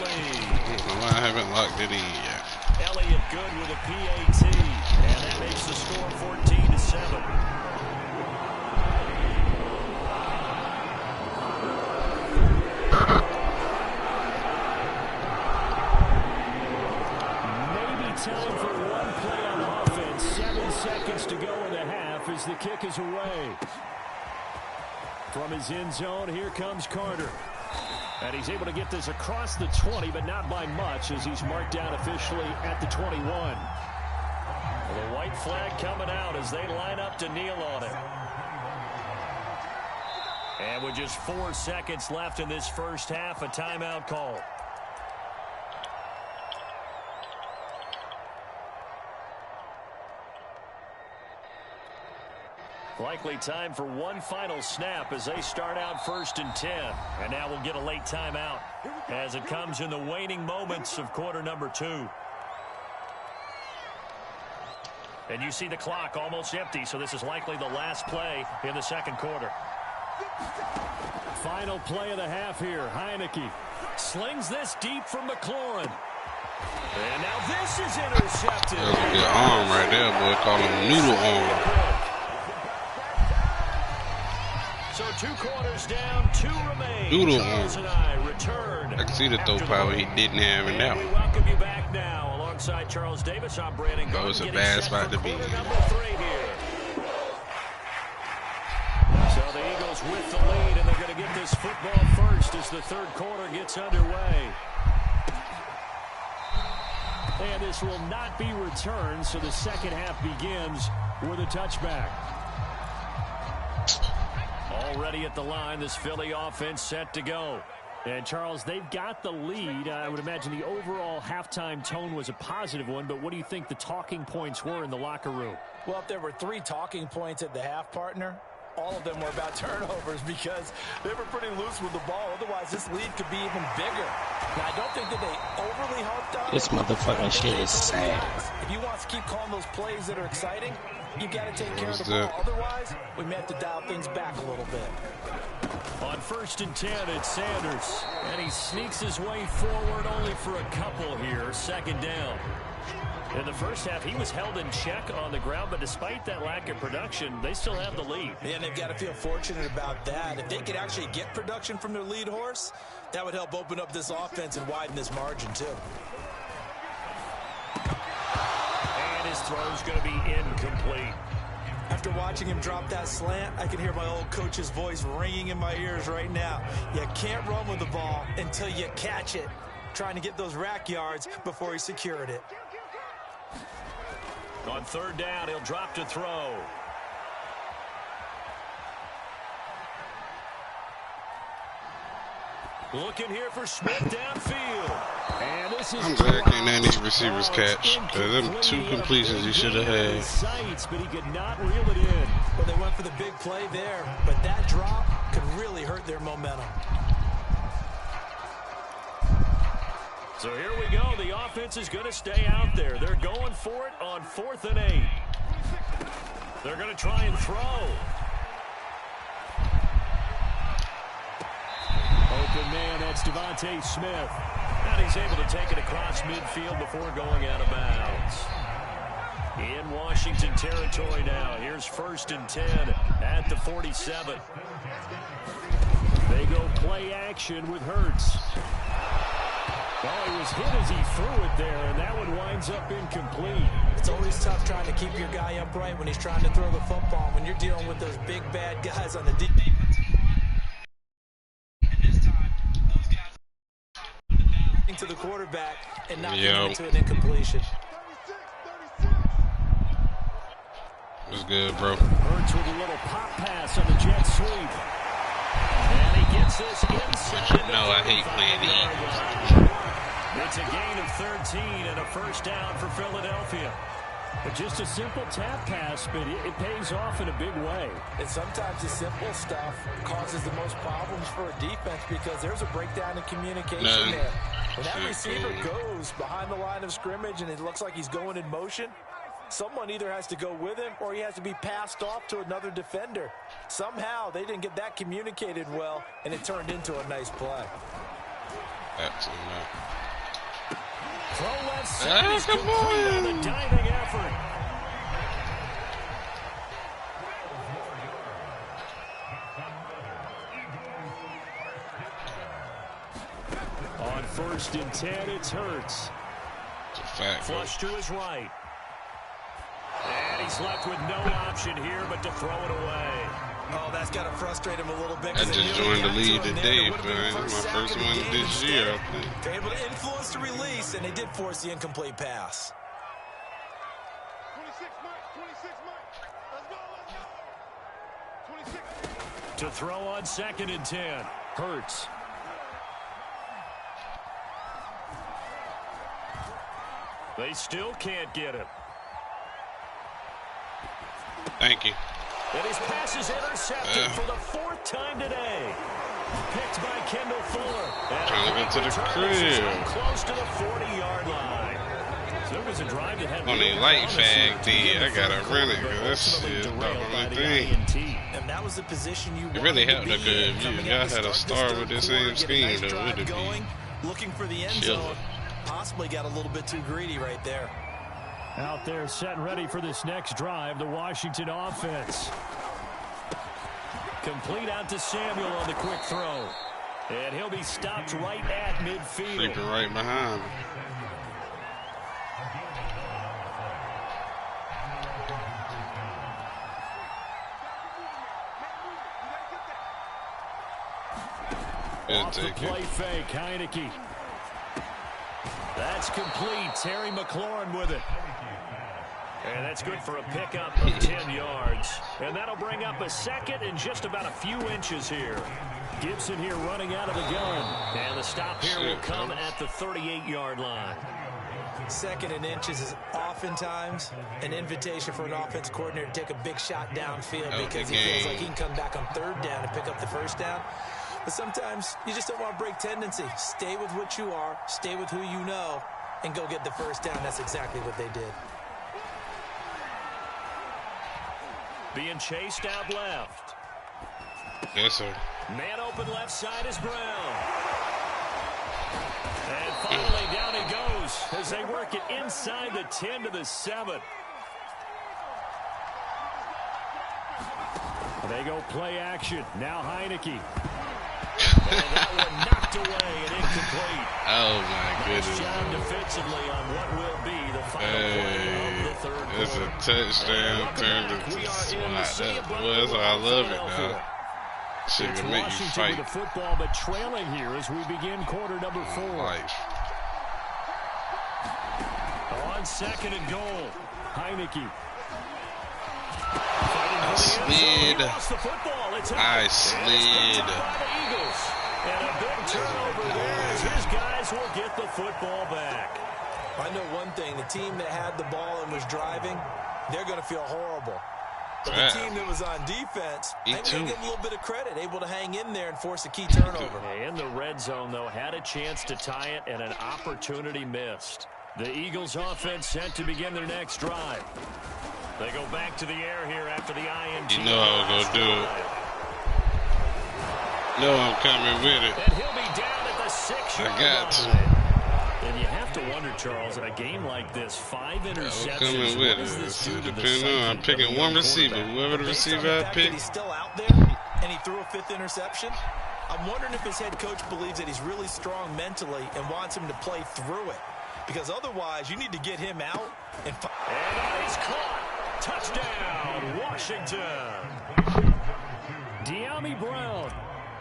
why I haven't locked it in yet. Elliott good with a PAT, and that makes the score 14-7. Time for one play on offense. 7 seconds to go in the half as the kick is away. From his end zone, here comes Carter. And he's able to get this across the 20, but not by much, as he's marked down officially at the 21. The white flag coming out as they line up to kneel on it. And with just 4 seconds left in this first half, a timeout call. Likely time for one final snap as they start out 1st and 10. And now we'll get a late timeout as it comes in the waning moments of quarter number 2. And you see the clock almost empty, so this is likely the last play in the second quarter. Final play of the half here. Heineke slings this deep from McLaurin. And now this is intercepted. That was a good arm right there, boy. Call him noodle arm. So 2 quarters down, 2 remain. Noodle Charles and I return. I can see the throw power he didn't have in that We one. welcome you back now alongside Charles Davis. I'm Brandon. That was a bad spot to be in. Number 3 here. So Cardinals with the lead, and they're going to get this football first as the third quarter gets underway. And this will not be returned, so the second half begins with a touchback. Already at the line, this Philly offense set to go. And, Charles, they've got the lead. I would imagine the overall halftime tone was a positive one, but what do you think the talking points were in the locker room? Well, if there were 3 talking points at the half, partner, all of them were about turnovers because they were pretty loose with the ball. Otherwise, this lead could be even bigger. Now, I don't think that they overly harped on this motherfucking shit is sad. If you want to keep calling those plays that are exciting, you got to take care of the ball. Otherwise, we may have to dial things back a little bit. On 1st and 10, it's Sanders. And he sneaks his way forward only for a couple here. Second down. In the first half, he was held in check on the ground, but despite that lack of production, they still have the lead. Yeah, and they've got to feel fortunate about that. If they could actually get production from their lead horse, that would help open up this offense and widen this margin, too. And his throw's going to be incomplete. After watching him drop that slant, I can hear my old coach's voice ringing in my ears right now. You can't run with the ball until you catch it. Trying to get those rack yards before he secured it. On 3rd down, he'll drop to throw. Looking here for Smith downfield. And this is I'm glad can't any receivers catch. Them 2 completions he should have had. Sights, but he could not reel it in. Well, they went for the big play there, but that drop could really hurt their momentum. So here we go. The offense is going to stay out there. They're going for it on 4th and 8. They're going to try and throw. Open man, that's Devontae Smith. And he's able to take it across midfield before going out of bounds. In Washington territory now. Here's 1st and 10 at the 47. They go play action with Hurts. Well, he was hit as he threw it there, and that one winds up incomplete. It's always tough trying to keep your guy upright when he's trying to throw the football. When you're dealing with those big, bad guys on the defense. To the quarterback and not getting into an incompletion. It was good, bro. Hurts with a little pop pass on the jet sweep. And he gets this inside. You know I hate playing the Eagles. It's a gain of 13 and a first down for Philadelphia. But just a simple tap pass, but it pays off in a big way. And sometimes the simple stuff causes the most problems for a defense because there's a breakdown in communication there. When that receiver goes behind the line of scrimmage and it looks like he's going in motion, someone either has to go with him or he has to be passed off to another defender. Somehow they didn't get that communicated well, and it turned into a nice play. Absolutely not. Throw left side is complete on the diving effort. On 1st and 10, it's Hurts. It's a fact, Flush to his right. And he's left with no option here but to throw it away. Oh, that's got to frustrate him a little bit. I just joined the league today, man. My first one this year, I think. They're able to influence the release, and they did force the incomplete pass. 26 Let's go. 26. To throw on 2nd and 10. Hurts. They still can't get him. Thank you. And his pass is intercepted for the 4th time today. Picked by Kendall Fuller. And trying to get to the crib. Close to the 40-yard line. So it was a drive that had Only light fag D. I gotta run it because this is about the only thing. And that was the position you it really helped a good view. Y'all had a star with the same scheme though. It'd be looking for the end zone. Possibly got a little bit too greedy right there. Out there set and ready for this next drive, the Washington offense. Complete out to Samuel on the quick throw. And he'll be stopped right at midfield. Sleeping right behind him. off the play fake. Heineke. That's complete. Terry McLaurin with it. And that's good for a pickup of 10 yards. And that'll bring up a second and just about a few inches here. Gibson here running out of the gun. And the stop here will come at the 38-yard line. Second and inches is oftentimes an invitation for an offense coordinator to take a big shot downfield because he feels like he can come back on third down and pick up the first down. But sometimes you just don't want to break tendency. Stay with what you are, stay with who you know, and go get the first down. That's exactly what they did. Being chased out left. Yes, sir. Man open left side is Brown. And finally down he goes as they work it inside the 10 to the 7. They go play action. Now Heineke. And that one knocked away and incomplete. Oh, my goodness. Nice job defensively on what will be the final play of the third quarter. It's a touchdown turned into swat. That's why I love it, now. Shit can make you fight. With the football, but trailing here as we begin quarter number 4. On second and goal, Heineke. I slid. I slid. And a big turnover there as his guys will get the football back. I know one thing. The team that had the ball and was driving, they're going to feel horrible. But the team that was on defense, I think they give them a little bit of credit, able to hang in there and force a key turnover. In the red zone, though, had a chance to tie it and an opportunity missed. The Eagles offense set to begin their next drive. They go back to the air here after the INT. You know how we're going to do it. No, I'm coming with it. And he'll be down at the 6-yard line. I got to. And you have to wonder, Charles, in a game like this, 5 interceptions. I'm coming with it. Depending on, I'm picking one receiver. Whoever the receiver I pick. He's still out there, and he threw a 5th interception. I'm wondering if his head coach believes that he's really strong mentally and wants him to play through it. Because otherwise, you need to get him out. And he's caught. Touchdown, Washington. Diami Brown.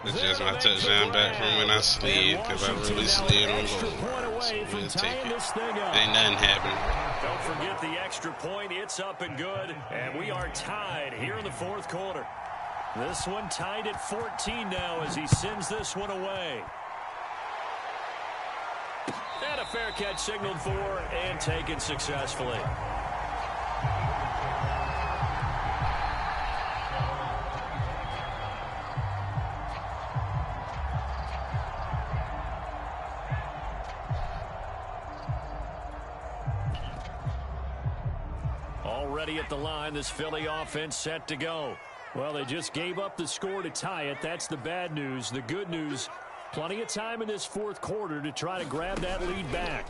It's just my touchdown back from when I slid, because I really slid on goal. So we'll take it. Ain't nothing happening. Don't forget the extra point. It's up and good. And we are tied here in the 4th quarter. This one tied at 14 now as he sends this one away. And a fair catch signaled for and taken successfully. Already at the line, this Philly offense set to go. Well, they just gave up the score to tie it. That's the bad news. The good news, plenty of time in this 4th quarter to try to grab that lead back.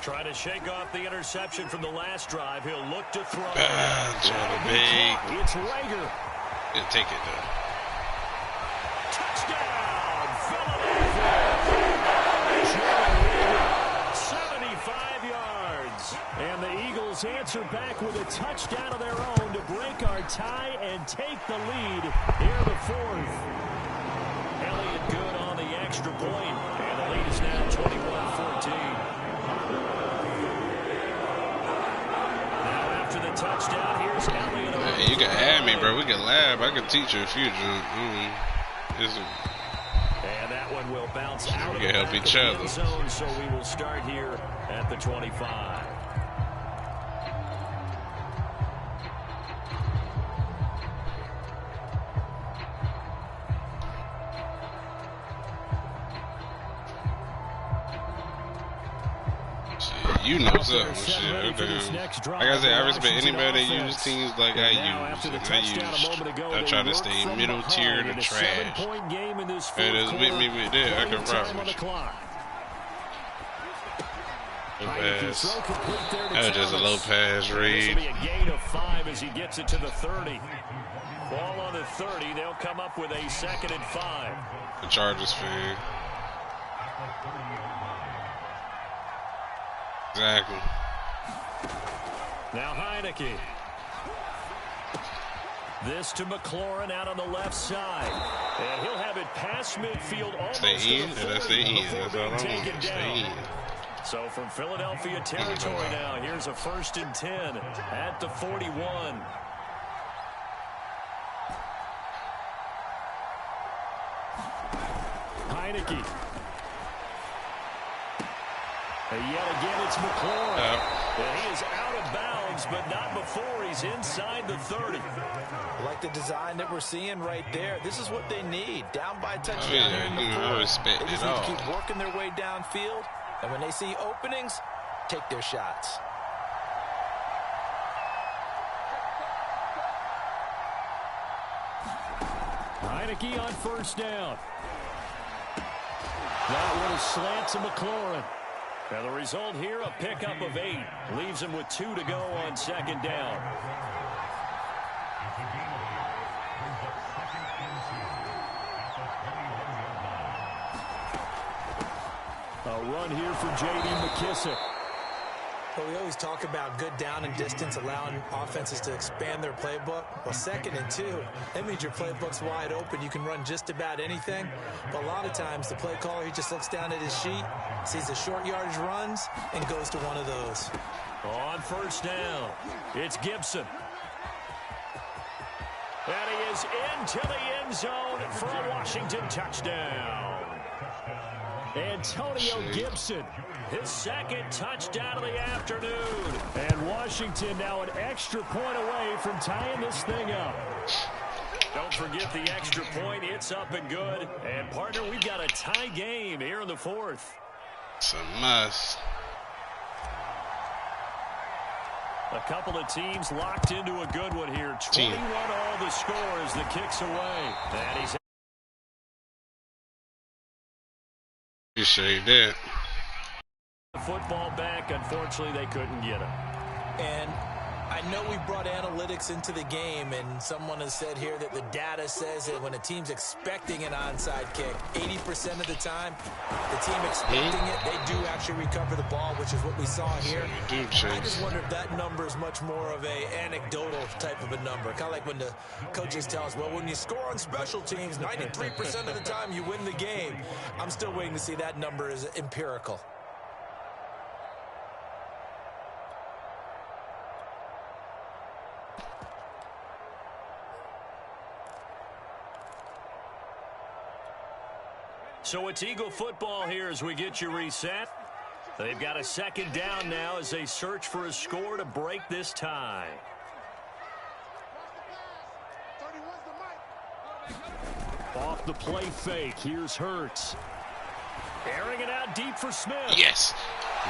Try to shake off the interception from the last drive. He'll look to throw. It's Rager. He'll take it, though. Touchdown, Philadelphia. 75 yards. And the Eagles answer back with a touchdown of their own to break our tie and take the lead here in the 4th. Elliott good on the extra point, and the lead is now 21-14. Now after the touchdown, here's Elliott. Hey, you can add me, bro. We can lab. I can teach you a few. And that one will bounce out of the help each other. Zone, so we will start here at the 25. You know something, shit. Okay. Like I said, I respect anybody that uses teams like I use. I try to stay middle tier to trash. And it's with me with that. I can rock with you. Low pass. That was just a low pass read. A gain of 5 as he gets it to the 30. Ball on the 30. They'll come up with a 2nd and 5. The Chargers fan. Exactly. Now Heineke. This to McLaurin out on the left side. And he'll have it past midfield almost Stay to in, the 40 that's the end. before That's all being I taken want. down. Stay in. So from Philadelphia territory now, here's a 1st and 10 at the 41. Heineke. And yet again, it's McLaurin. And he is out of bounds, but not before he's inside the 30. Like the design that we're seeing right there. This is what they need. Down by a touchdown Yeah, in the I fourth. respect They just it need all. to keep working their way downfield. And when they see openings, take their shots. Heineke on 1st down. That one is slant to McLaurin. And the result here, a pickup of 8. Leaves him with 2 to go on 2nd down. A run here for J.D. McKissick. Well, we always talk about good down and distance, allowing offenses to expand their playbook. Well, 2nd and 2, that means your playbook's wide open. You can run just about anything. But a lot of times, the play caller, he just looks down at his sheet, sees the short yardage runs, and goes to one of those. On 1st down, it's Gibson. And he is into the end zone for a Washington touchdown. Antonio Gibson, his 2nd touchdown of the afternoon. And Washington now an extra point away from tying this thing up. Don't forget the extra point. It's up and good. And, partner, we've got a tie game here in the 4th. It's a must. A couple of teams locked into a good one here. 21 all the score as the kick's away. And he's Appreciate that. football back. Unfortunately, they couldn't get him. And I know we brought analytics into the game, and someone has said here that the data says that when a team's expecting an onside kick, 80% of the time, the team expecting it, they do actually recover the ball, which is what we saw here. I just wonder if that number is much more of a anecdotal type of a number. Kind of like when the coaches tell us, well, when you score on special teams, 93% of the time you win the game. I'm still waiting to see that number is empirical. So it's Eagle football here as we get you reset. They've got a 2nd down now as they search for a score to break this tie. Off the play fake, here's Hurts. Airing it out deep for Smith. Yes.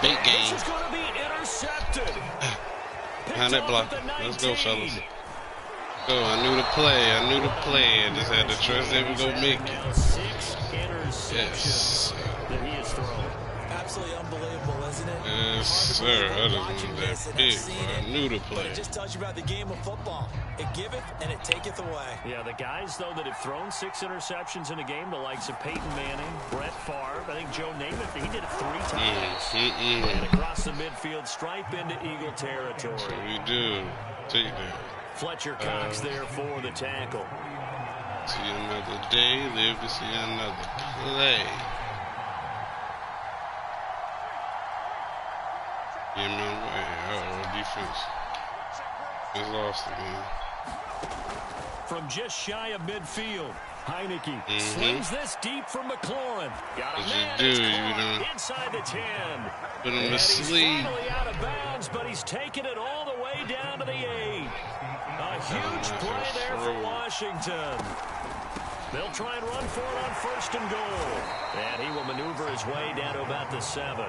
Big game. This is going to be intercepted. Behind that block. Let's go, fellas. Go. I knew the play. I just had to trust they were going to make it. 6 interceptions that he has thrown. Absolutely unbelievable, isn't it? Yes, sir. I just wanted that big. I knew the play. But it just tells you about the game of football. It giveth and it taketh away. Yeah, the guys, though, that have thrown 6 interceptions in a game, the likes of Peyton Manning, Brett Favre, I think Joe Namath, he did it 3 times. And across the midfield, stripe into Eagle territory. That's what we do. Take that. Fletcher Cox there for the tackle. See another day, live to see another play. Get me away. Uh-oh, defense. It's lost again. From just shy of midfield, Heineke slings this deep from McLaurin. Got a man inside the 10. Put him to He's sleep. finally out of bounds, but he's taken it all the way down to the 8. A huge play there for Washington. They'll try and run for it on 1st and goal. And he will maneuver his way down to about the 7.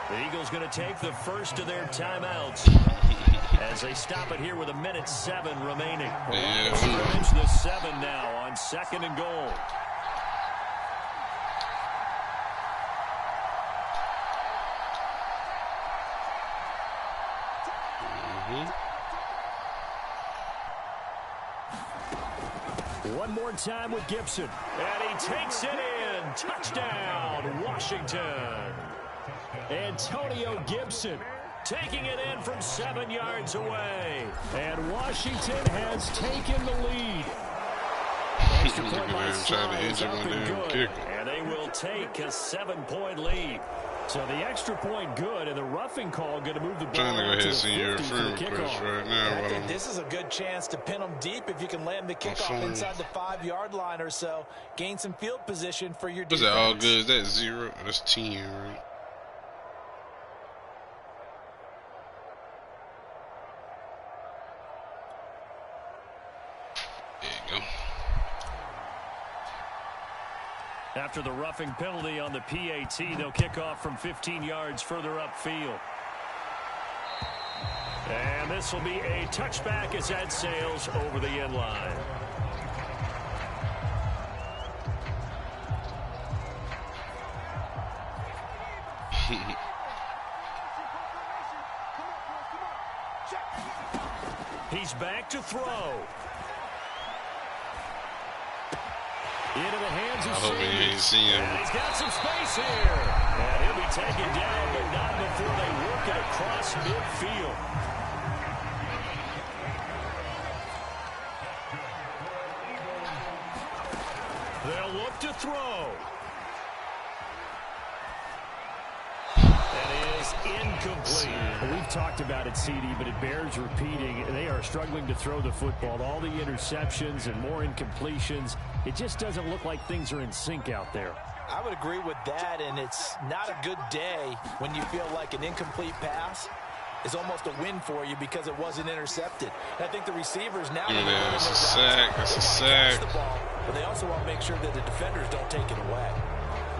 The Eagles going to take the first of their timeouts as they stop it here with 1:07 remaining. Scrimmage the 7 now on 2nd and goal. One more time with Gibson. And he takes it in. Touchdown, Washington. Antonio Gibson taking it in from 7 yards away. And Washington has taken the lead. Extra point by Sly is up and good. And they will take a 7-point lead. So the extra point good, and the roughing call going to move the ball trying to go ahead to and see your 50 friend request right now. I think this is a good chance to pin them deep if you can land the kickoff inside the 5-yard line or so. Gain some field position for your defense. Was that all good? Is that 0? That's 10, right? There you go. After the roughing penalty on the PAT, they'll kick off from 15 yards further upfield. And this will be a touchback as that sails over the end line. He's back to throw. Into the hands of Sanders. And he's got some space here. And he'll be taken down, but not before they work it across midfield. They'll look to throw. That is incomplete. We've talked about it, CD, but it bears repeating. They are struggling to throw the football. All the interceptions and more incompletions. It just doesn't look like things are in sync out there. I would agree with that, and it's not a good day when you feel like an incomplete pass is almost a win for you because it wasn't intercepted. And I think the receivers now... Yeah, it's a sack. It's a sack. But they also want to make sure that the defenders don't take it away.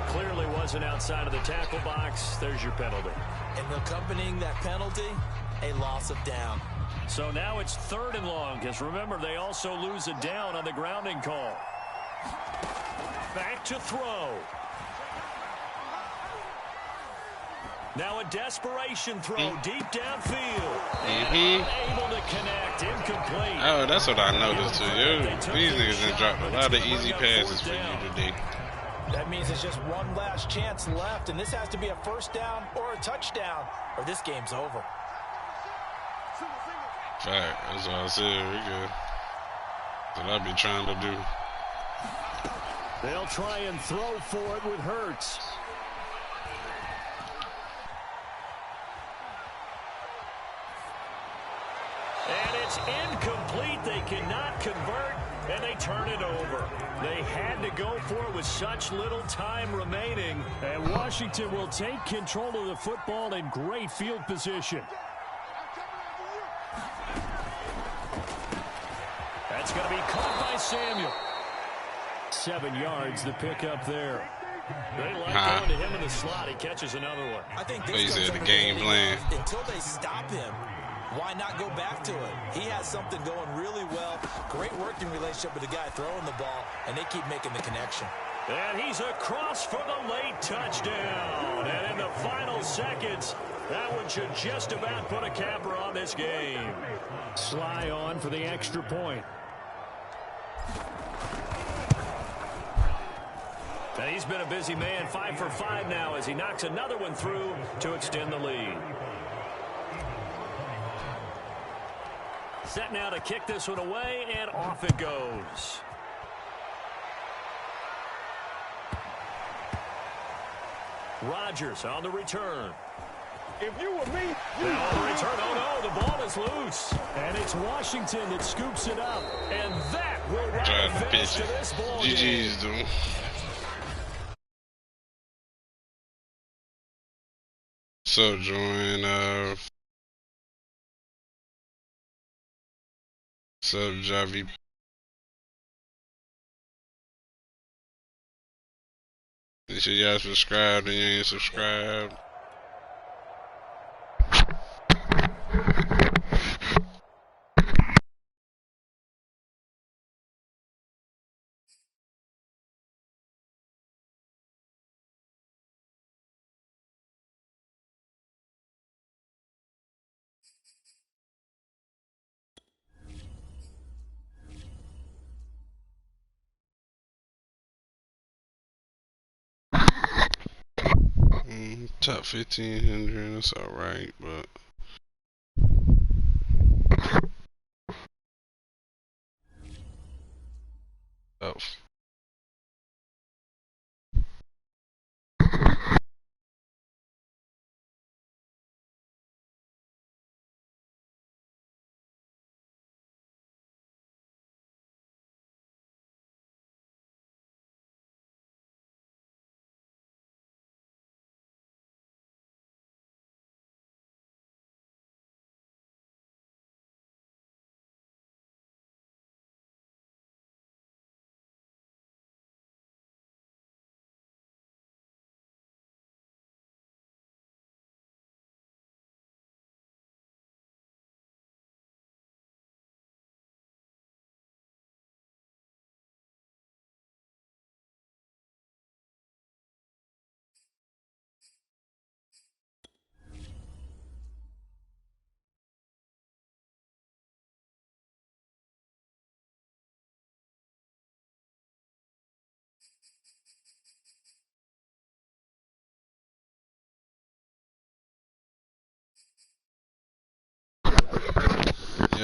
Clearly wasn't outside of the tackle box. There's your penalty. And accompanying that penalty, a loss of down. So now it's 3rd and long, because remember, they also lose a down on the grounding call. Back to throw. Now a desperation throw deep downfield. Unable to connect. Incomplete. Oh, that's what I noticed too. These niggas done dropped a lot of easy passes for you today. That means it's just one last chance left, and this has to be a 1st down or a touchdown, or this game's over. Fact, that's what I said. We good. That's what I be trying to do. They'll try and throw for it with Hurts. And it's incomplete. They cannot convert, and they turn it over. They had to go for it with such little time remaining, and Washington will take control of the football in great field position. That's going to be caught by Samuel. 7 yards, the pickup there. They like going to him in the slot. He catches another one. I think this is the game plan. Until they stop him, why not go back to it? He has something going really well. Great working relationship with the guy throwing the ball, and they keep making the connection. And he's across for the late touchdown. And in the final seconds, that one should just about put a capper on this game. Sly on for the extra point. And he's been a busy man, 5 for 5 now as he knocks another one through to extend the lead. Set now to kick this one away, and off it goes. Rodgers on the return. If you were me, on the return. Oh, no, the ball is loose. And it's Washington that scoops it up. And that will write the finish to this ball game. GG's, dude. So, join, sub Javi. Make sure y'all subscribe and you ain't subscribed. Top 1500, that's alright, but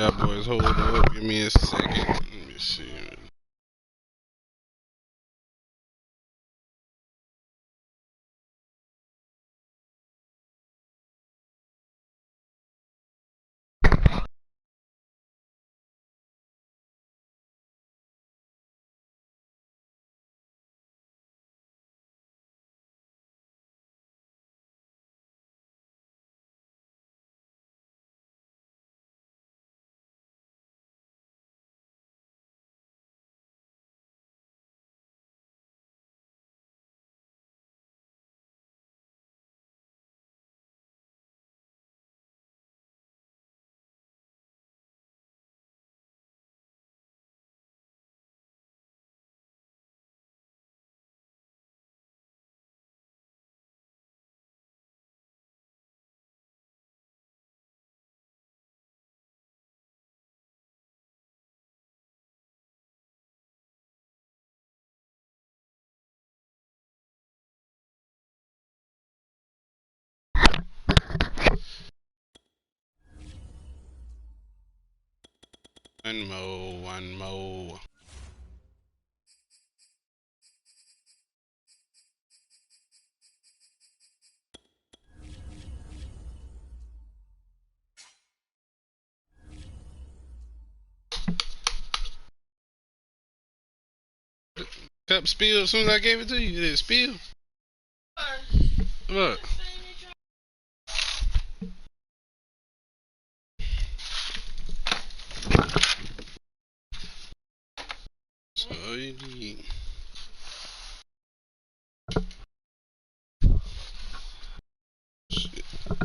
y'all boys hold up. Give me a second. Let me see. One more. Cup spilled as soon as I gave it to you. Did it spill? Look. So you need.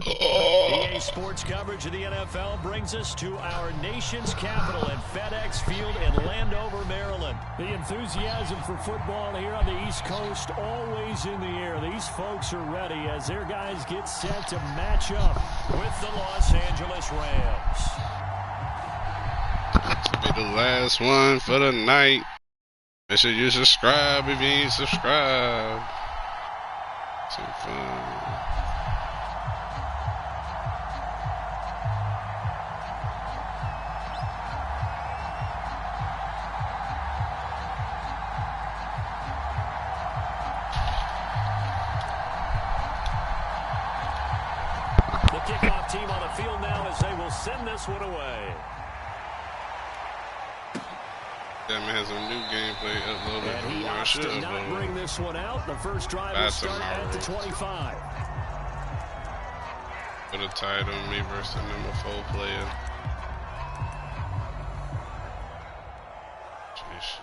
EA Sports coverage of the NFL brings us to our nation's capital at FedEx Field in Landover, Maryland. The enthusiasm for football here on the East Coast always in the air. These folks are ready as their guys get set to match up with the Los Angeles Rams. Be the last one for the night. Make sure you subscribe if you ain't subscribed. Some fun. Kickoff team on the field now as they will send this one away. That man has a new gameplay uploaded. And he opts to not bring this one out. The first drive will start at the 25. Put a title on me versus the number 4 player. Jeez.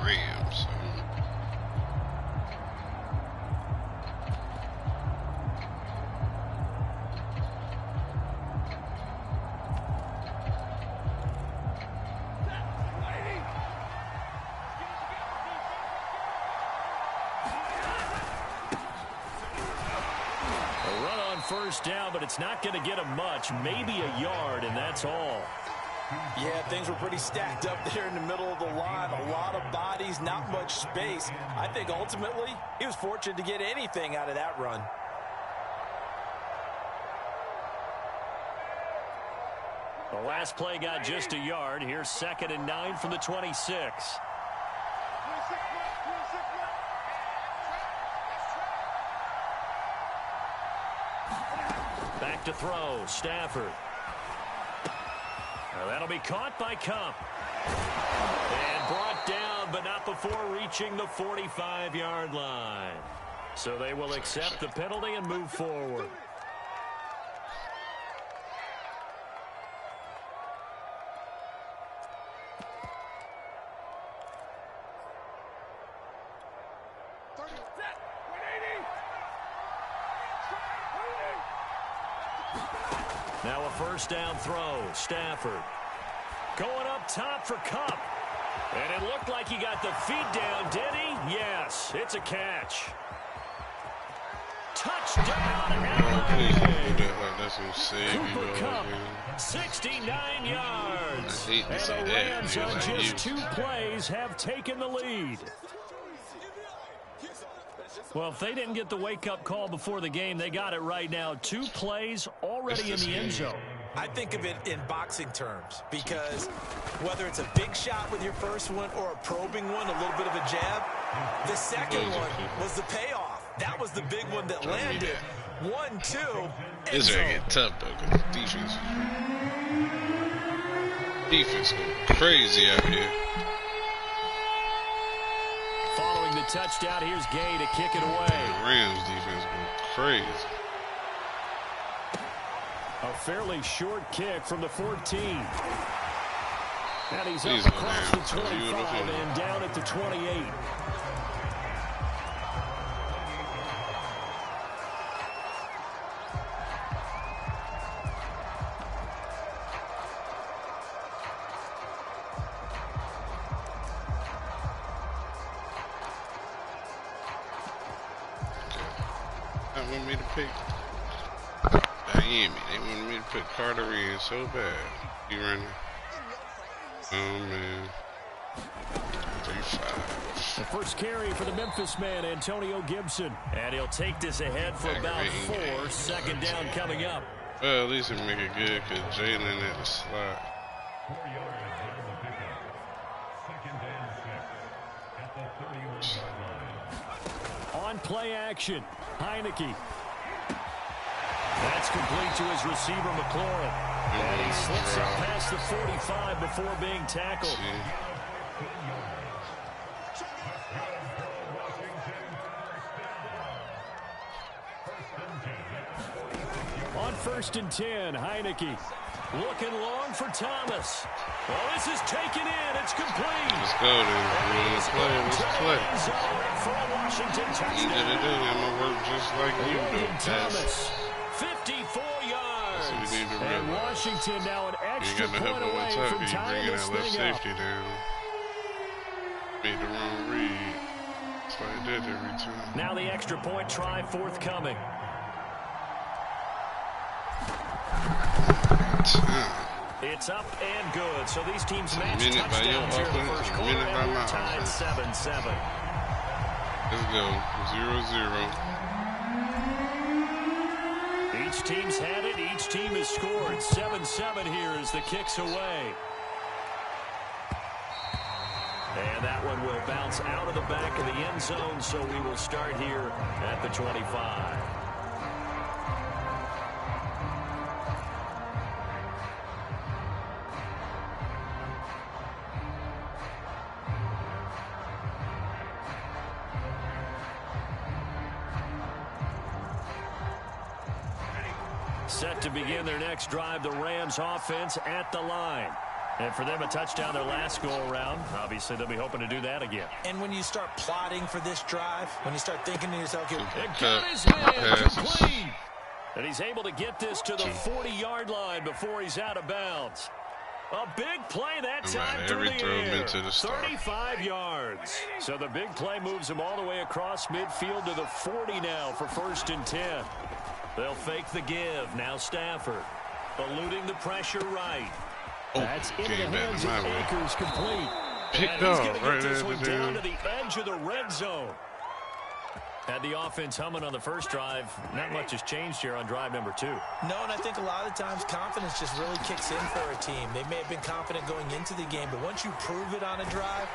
Rams. A run on first down, but it's not going to get him much, maybe a yard, and that's all. Yeah, things were pretty stacked up there in the middle of the line. A lot of bodies, not much space. I think ultimately he was fortunate to get anything out of that run. The last play got just a yard. Here's 2nd and 9 from the 26. Back to throw, Stafford. Now that'll be caught by Cup. And brought down, but not before reaching the 45-yard line. So they will accept the penalty and move forward. Now a first down throw. Stafford going up top for Cup. And it looked like he got the feet down, did he? Yes, it's a catch. Touchdown, LA! Cooper Cup, 69 yards. And the Rams on just 2 plays have taken the lead. Well, if they didn't get the wake-up call before the game, they got it right now. 2 plays already in the end zone. I think of it in boxing terms because whether it's a big shot with your first one or a probing one, a little bit of a jab, the second one was the payoff. That was the big one that landed. 1-2. This is getting tough, though, because defense going crazy out here. Following the touchdown, here's Gay to kick it away. The Rams defense going crazy. A fairly short kick from the 14. And he's These up across the Rams 25 and down at the 28. They want me to pick Miami. They wanted me to put Carter in so bad. You running? Oh man. 3-5. The first carry for the Memphis man, Antonio Gibson. And he'll take this ahead for about 4. Second down coming up. Well, at least it'll make it good because Jalen at the slot. On play action, Heineke. That's complete to his receiver, McLaurin. And he slips up past the 45 before being tackled. On 1st and 10, Heineke. Looking long for Thomas. Well, this is taken in. It's complete. Let's go, then. Let's play. For a Washington touchdown. You did it, then. I'm going to work just like you do. Thomas, 54 yards. And Washington now an extra point away from tying this thing up. Safety down. Made the wrong read. That's why I did every time. Now the extra point try forthcoming. It's up and good. So these teams match touchdowns here in the first quarter, and we're tied 7-7. Let's go. 0-0. Each team's had it. Each team has scored. 7-7 here as the kick's away. And that one will bounce out of the back of the end zone, so we will start here at the 25. Set to begin their next drive, the Rams offense at the line. And for them, a touchdown their last go-around. Obviously, they'll be hoping to do that again. And when you start plotting for this drive, when you start thinking to yourself, it got his hand complete. And he's able to get this to the 40-yard line before he's out of bounds. A big play that time through the air. 35 yards. So the big play moves him all the way across midfield to the 40 now for 1st and 10. They'll fake the give. Now Stafford. Eluding the pressure right. That's into the hands of Akers, complete. Picked and he's off going to right get this there one down to the edge of the red zone. Had the offense humming on the first drive. Not much has changed here on drive number 2. No, and I think a lot of times confidence just really kicks in for a team. They may have been confident going into the game, but once you prove it on a drive.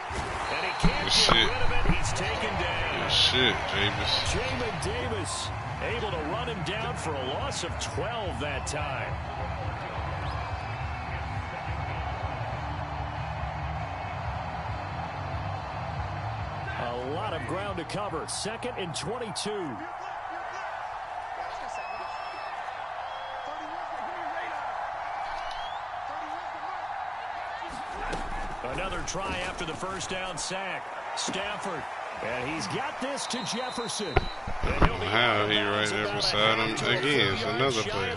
And he can't get rid of it. He's taken down. Good shit, Jameis. Jamin Davis able to run him down for a loss of 12 that time. A lot of ground to cover. 2nd and 22. Another try after the first down sack. Stafford. And he's got this to Jefferson. I don't know how he right there beside him again. It's another play.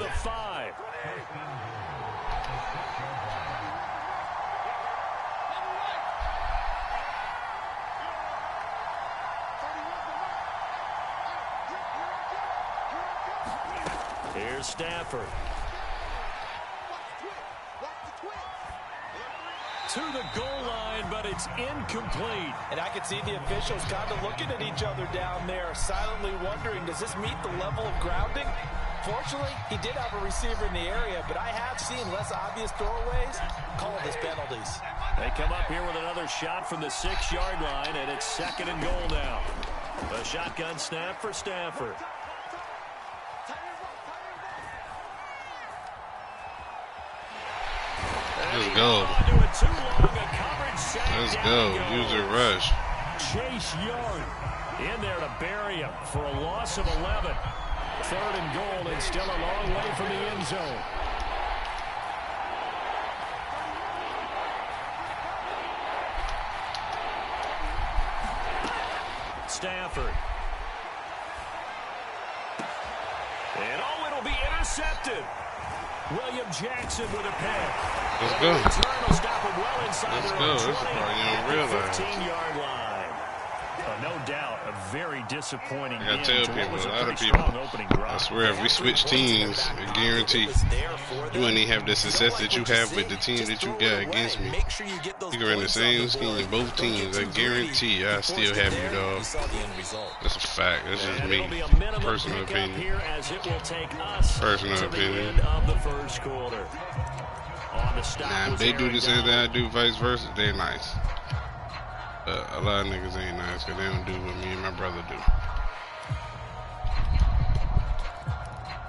Here's Stafford. to the goal line, but it's incomplete. And I could see the officials kind of looking at each other down there, silently wondering, does this meet the level of grounding? Fortunately, he did have a receiver in the area, but I have seen less obvious throwaways called as penalties. They come up here with another shot from the 6-yard line, and it's 2nd and goal now. A shotgun snap for Stafford. Let's go. Let's go. Use a rush. Chase Young in there to bury him for a loss of 11. 3rd and goal, and still a long way from the end zone. Stafford. And it'll be intercepted. William Jackson with a pick. Let's go. Let's go. This is part you don't realize. 15-yard line. No doubt, a very disappointing I gotta tell people, a lot of opening people, drive. I swear, if we switch teams, I guarantee you wouldn't even have the success that you have with the team that you got against me. You can run the same scheme, both teams. I guarantee you, I still have you, dog. That's a fact. That's just me. Personal opinion. Personal opinion. Now, if they do the same thing I do, vice versa, they're nice. A lot of niggas ain't nice because they don't do what me and my brother do.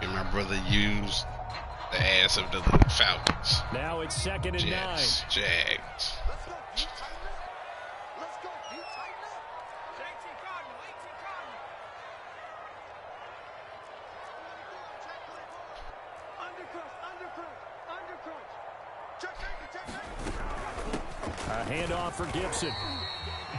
And my brother used the ass of the Falcons. Now it's 2nd and 9. Jags. A handoff for Gibson.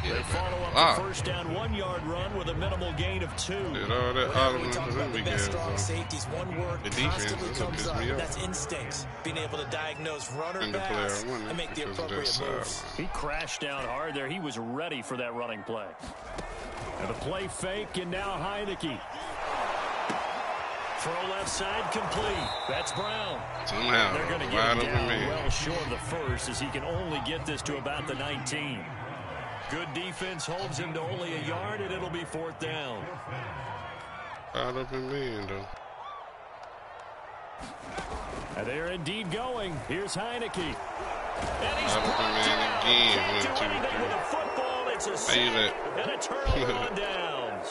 Yeah, they follow up the 1st down 1-yard run with a minimal gain of 2. Did all that all of them for them best strong safeties, one word the defense constantly comes up. me up. That's instincts. Being able to diagnose runner pass and make the appropriate moves. He crashed down hard there. He was ready for that running play. And the play fake, and now Heineke. Throw left side complete. That's Brown. Somehow, they're going to get him down well short of the first, as he can only get this to about the 19. Good defense holds him to only a yard, and it'll be 4th down. Wide open man, though. And they're indeed going. Here's Heineke. And he's Wide open man again. can't do anything with a football. It's a sack and a turnover on downs.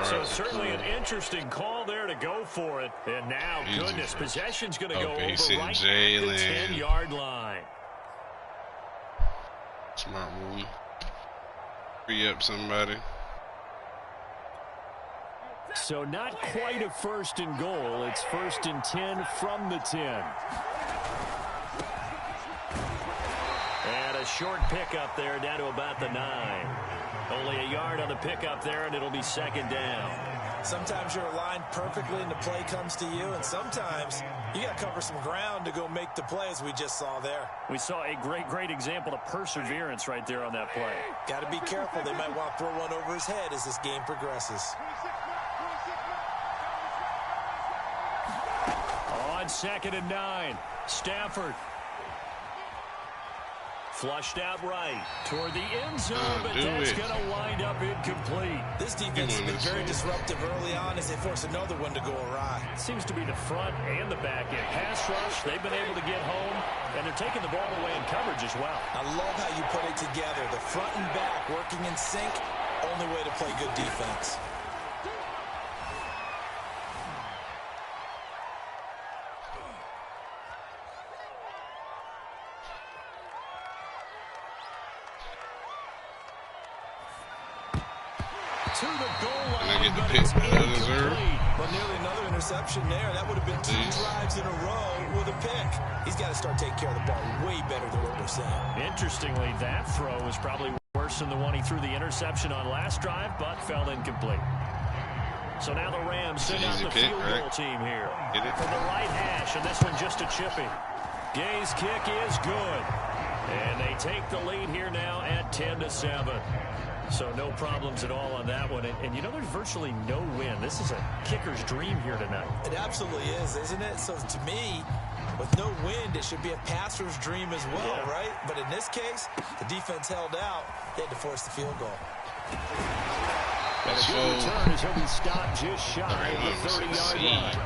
So certainly an interesting call there to go for it. And now, goodness, possession's going to go over right at the 10-yard line. Smart move. Free up somebody. So not quite a 1st and goal. It's 1st and 10 from the 10. And a short pickup there down to about the 9. Only a yard on the pickup there, and it'll be 2nd down. Sometimes you're aligned perfectly and the play comes to you, and sometimes you got to cover some ground to go make the play, as we just saw there. We saw a great example of perseverance right there on that play. Got to be careful. They might want to throw one over his head as this game progresses. On 2nd and 9, Stafford. Flushed out right toward the end zone, but that's going to wind up incomplete. This defense has been very disruptive early on as they force another one to go awry. It seems to be the front and the back end. Pass rush, they've been able to get home, and they're taking the ball away in coverage as well. I love how you put it together. The front and back working in sync, only way to play good defense. To the goal line, and I get the pick I deserve. But nearly another interception there. That would have been 2 drives in a row with a pick. He's got to start taking care of the ball way better than what we're saying. Interestingly, that throw was probably worse than the one he threw the interception on last drive, but fell incomplete. So now the Rams send out the field goal team here. From the right hash, and this one just a chippy. Gay's kick is good. And they take the lead here now at 10-7. So no problems at all on that one. And you know, there's virtually no win. This is a kicker's dream here tonight. It absolutely is, isn't it? So to me, With no wind, it should be a passer's dream as well, right? But in this case, the defense held out. They had to force the field goal. And a good return as he'll be stopped just shy of the 30-yard line.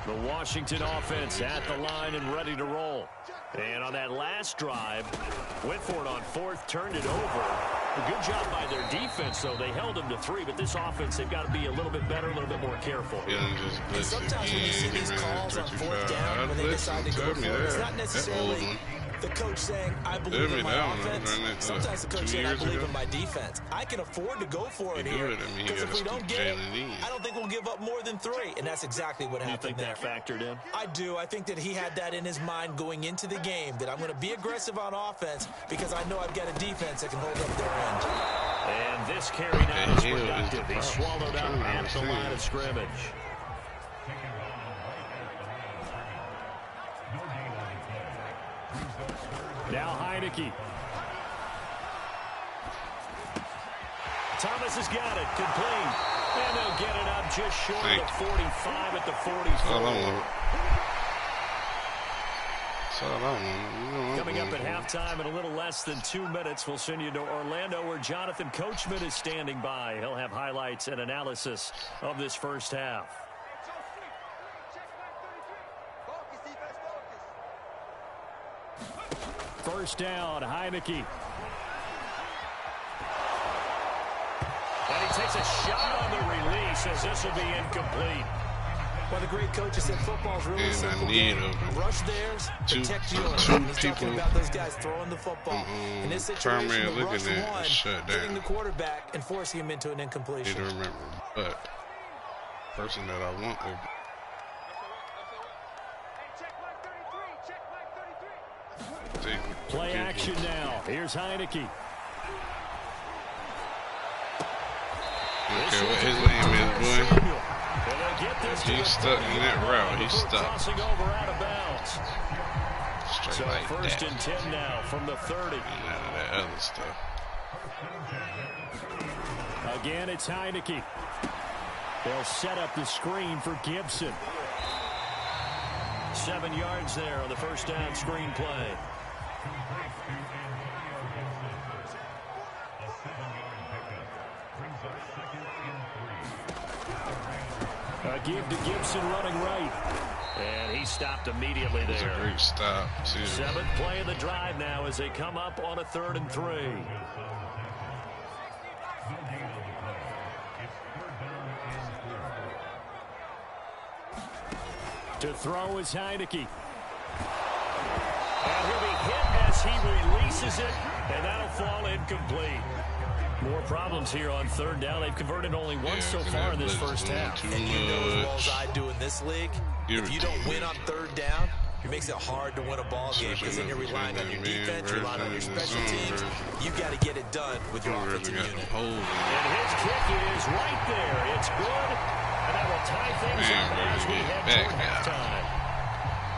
The Washington offense at the line and ready to roll. And on that last drive, went for it on fourth, turned it over. A good job by their defense, though. They held them to 3, but this offense, they've got to be a little bit better, a little bit more careful. And sometimes when you see these calls on fourth down, when they decide to go for it, it's not necessarily the coach saying, I believe in my offense. Sometimes the coach saying, I believe in my defense. I can afford to go for it here, because if we don't get it, I don't think we'll give up more than 3. And that's exactly what happened there. You think that factored in? I do. I think that he had that in his mind going into the game, that I'm going to be aggressive on offense because I know I've got a defense that can hold up their end. And this carry now is productive. He swallowed up at the line of scrimmage. Now Heineke. Thomas has got it. Complete. And they'll get it up just short of the 45 at the 44. Coming up at halftime in a little less than 2 minutes, we'll send you to Orlando where Jonathan Coachman is standing by. He'll have highlights and analysis of this first half. First down, Heineke. And he takes a shot on the release as this will be incomplete. Well, the great coach has said football's really simple game. Rush theirs, protect yours. He's talking about those guys throwing the football. In this situation, the rush one, hitting the quarterback and forcing him into an incompletion. Need to remember, but the person that I want will. Play action now. Here's Heineke. Okay, what his name is, boy. He's stuck in that route. He's stuck. Straight so like first that. and 10 now from the 30. And none of that other stuff. Again, it's Heineke. They'll set up the screen for Gibson. 7 yards there on the first down screen play. Give to Gibson running right. And he stopped immediately there. It was a great stop, too. 7th play of the drive now as they come up on a 3rd and 3. To throw is Heineke. And he'll be hit as he releases it, and that'll fall incomplete. More problems here on 3rd down. They've converted only once so far in this first half. And you know as well as I do in this league, if you don't win on 3rd down, it makes it hard to win a ball game because then you're relying on your defense, you're relying on your special teams. You've got to get it done with your offensive unit. And his kick is right there. It's good, and that will tie things up as we head toward halftime.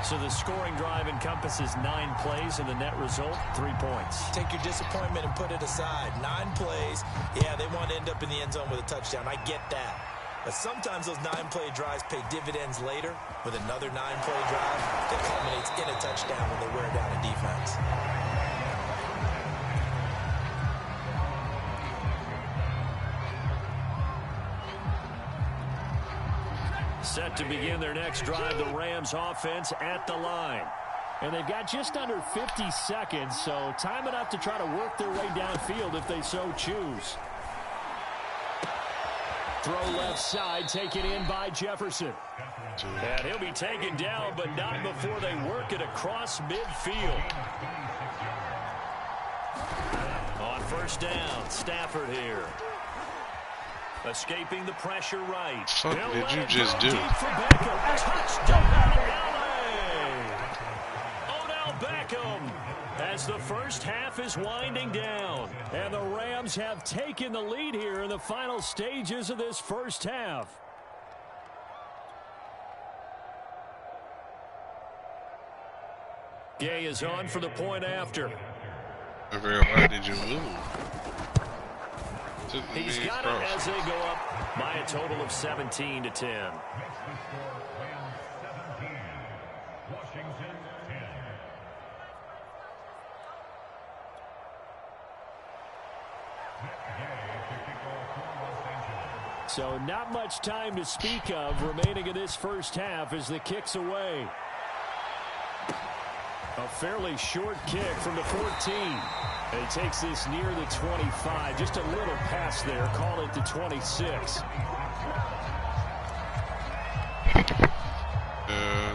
So the scoring drive encompasses 9 plays, and the net result, 3 points. Take your disappointment and put it aside. 9 plays. Yeah, they want to end up in the end zone with a touchdown. I get that. But sometimes those 9-play drives pay dividends later with another 9-play drive that culminates in a touchdown when they wear down a defense. Set to begin their next drive, the Rams offense at the line. And they've got just under 50 seconds, so time enough to try to work their way downfield if they so choose. Throw left side, taken in by Jefferson. And he'll be taken down, but not before they work it across midfield. On first down, Stafford here. Escaping the pressure right. What did you just do? Touchdown, LA! Odell Beckham as the first half is winding down. And the Rams have taken the lead here in the final stages of this first half. Gay is on for the point after. Why did you move? He's got it as they go up by a total of 17-10. So not much time to speak of remaining in this first half as the kick's away. A fairly short kick from the 14. And he takes this near the 25. Just a little pass there. Call it the 26. It's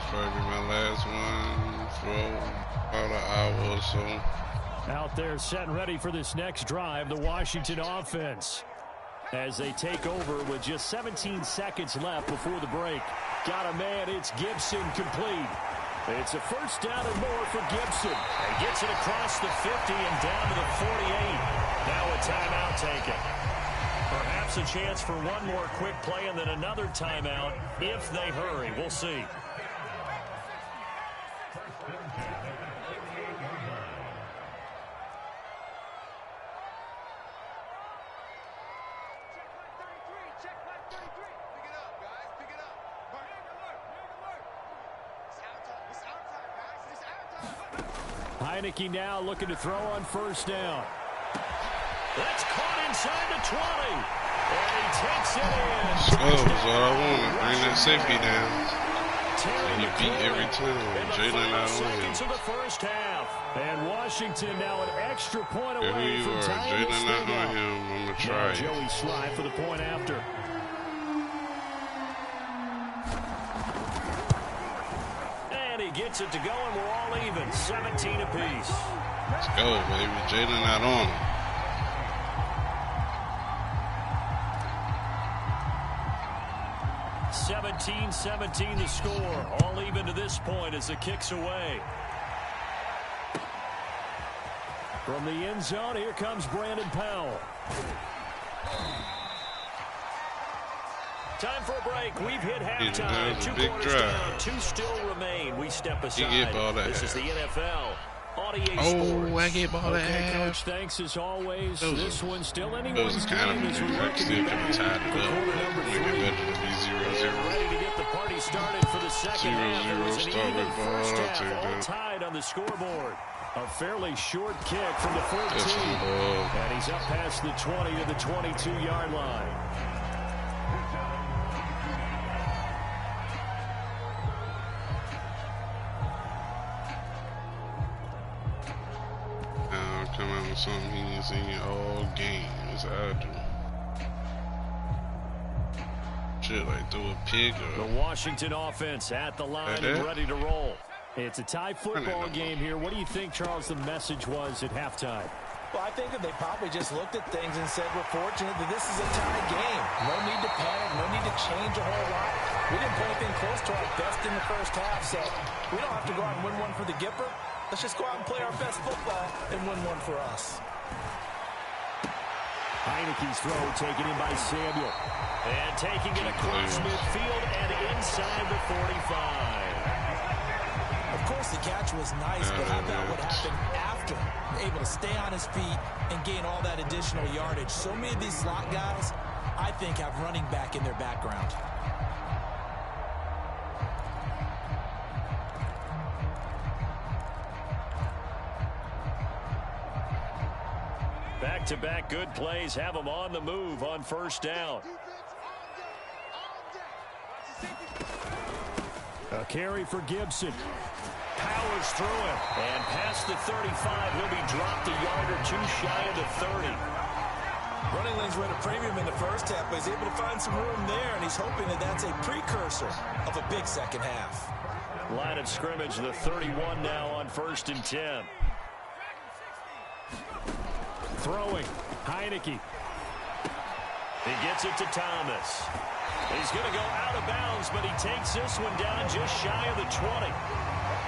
probably my last one for about an hour or so. Out there set and ready for this next drive, the Washington offense. As they take over with just 17 seconds left before the break. Got a man, it's Gibson complete. It's a first down and more for Gibson. And gets it across the 50 and down to the 48. Now a timeout taken. Perhaps a chance for one more quick play and then another timeout if they hurry. We'll see. Heineke now looking to throw on first down. That's caught inside the 20. And he takes it in. That's what I wanted. Bring that safety down. And he beat every time. Jalen out on him. Of the first half. And Washington now an extra point away Here you from are. tying Jalen out on him. I'm going to try it. Joey Sly for the point after. He gets it to go, and we're all even. 17 apiece. Let's go, baby. Jalen not on him. 17-17 the score. All even to this point as the kick's away. From the end zone, here comes Brandon Powell. Time for a break. We've hit halftime. 2 quarters down. 2 still remain. We step aside. This is the NFL on EA Sports. I get ball at half. Coach, thanks as always. This one still anyone's kind of game. I still could have tied it up. Make it better to be 0-0. Ready to get the party started for the second half. 0-0 start with ball. I'll take All that. tied on the scoreboard. A fairly short kick from the 14. And he's up past the 20 to the 22-yard line. Come out with something he ain't seen all game. That's how I do. Shit, like throw a pig or... The Washington offense at the line and ready to roll. It's a tie football game here. What do you think, Charles, the message was at halftime? Well, I think that they probably just looked at things and said, we're fortunate that this is a tie game. No need to panic. No need to change a whole lot. We didn't play anything close to our best in the first half, so we don't have to go out and win one for the Gipper. Let's just go out and play our best football and win one for us. Heineke's throw taken in by Samuel. And taking it across midfield and inside the 45. Of course, the catch was nice, but how about what happened after? Able to stay on his feet and gain all that additional yardage. So many of these slot guys, I think, have running back in their background. Back-to-back good plays have them on the move on first down. A carry for Gibson. Powers through it. And past the 35, he'll be dropped a yard or two shy of the 30. Running lanes were at a premium in the first half, but he's able to find some room there, and he's hoping that that's a precursor of a big second half. Line of scrimmage, the 31 now on 1st and 10. Throwing, Heineke. He gets it to Thomas. He's going to go out of bounds, but he takes this one down just shy of the 20.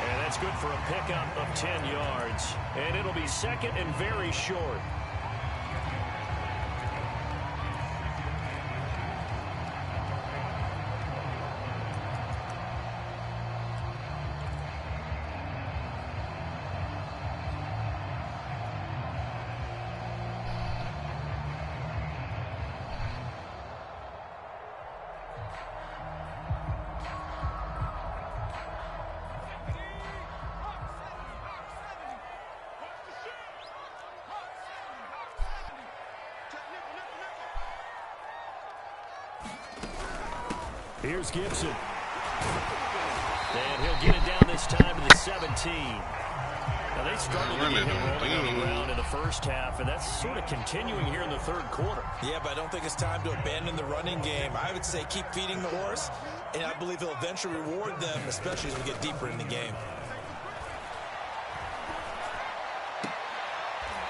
And that's good for a pickup of 10 yards. And it'll be second and very short. Here's Gibson. And he'll get it down this time to the 17. Now, they started to get him rolling on the ground in the first half, and that's sort of continuing here in the third quarter. Yeah, but I don't think it's time to abandon the running game. I would say keep feeding the horse, and I believe he'll eventually reward them, especially as we get deeper in the game.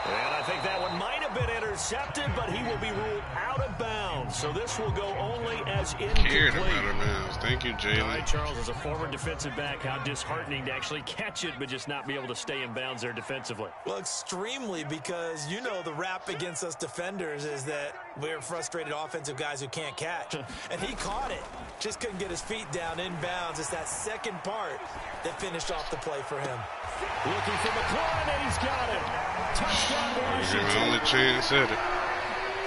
And I think that one might have been intercepted, but he will be ruled out of bounds. So this will go only as incomplete. Out of bounds. Thank you, Jalen. All right, Charles, as a former defensive back, how disheartening to actually catch it, but just not be able to stay in bounds there defensively. Well, extremely, because you know the rap against us defenders is that we're frustrated offensive guys who can't catch. And he caught it. Just couldn't get his feet down in bounds. It's that second part that finished off the play for him. Looking for McLaurin, and he's got it. Touchdown, Washington. Only chance at it.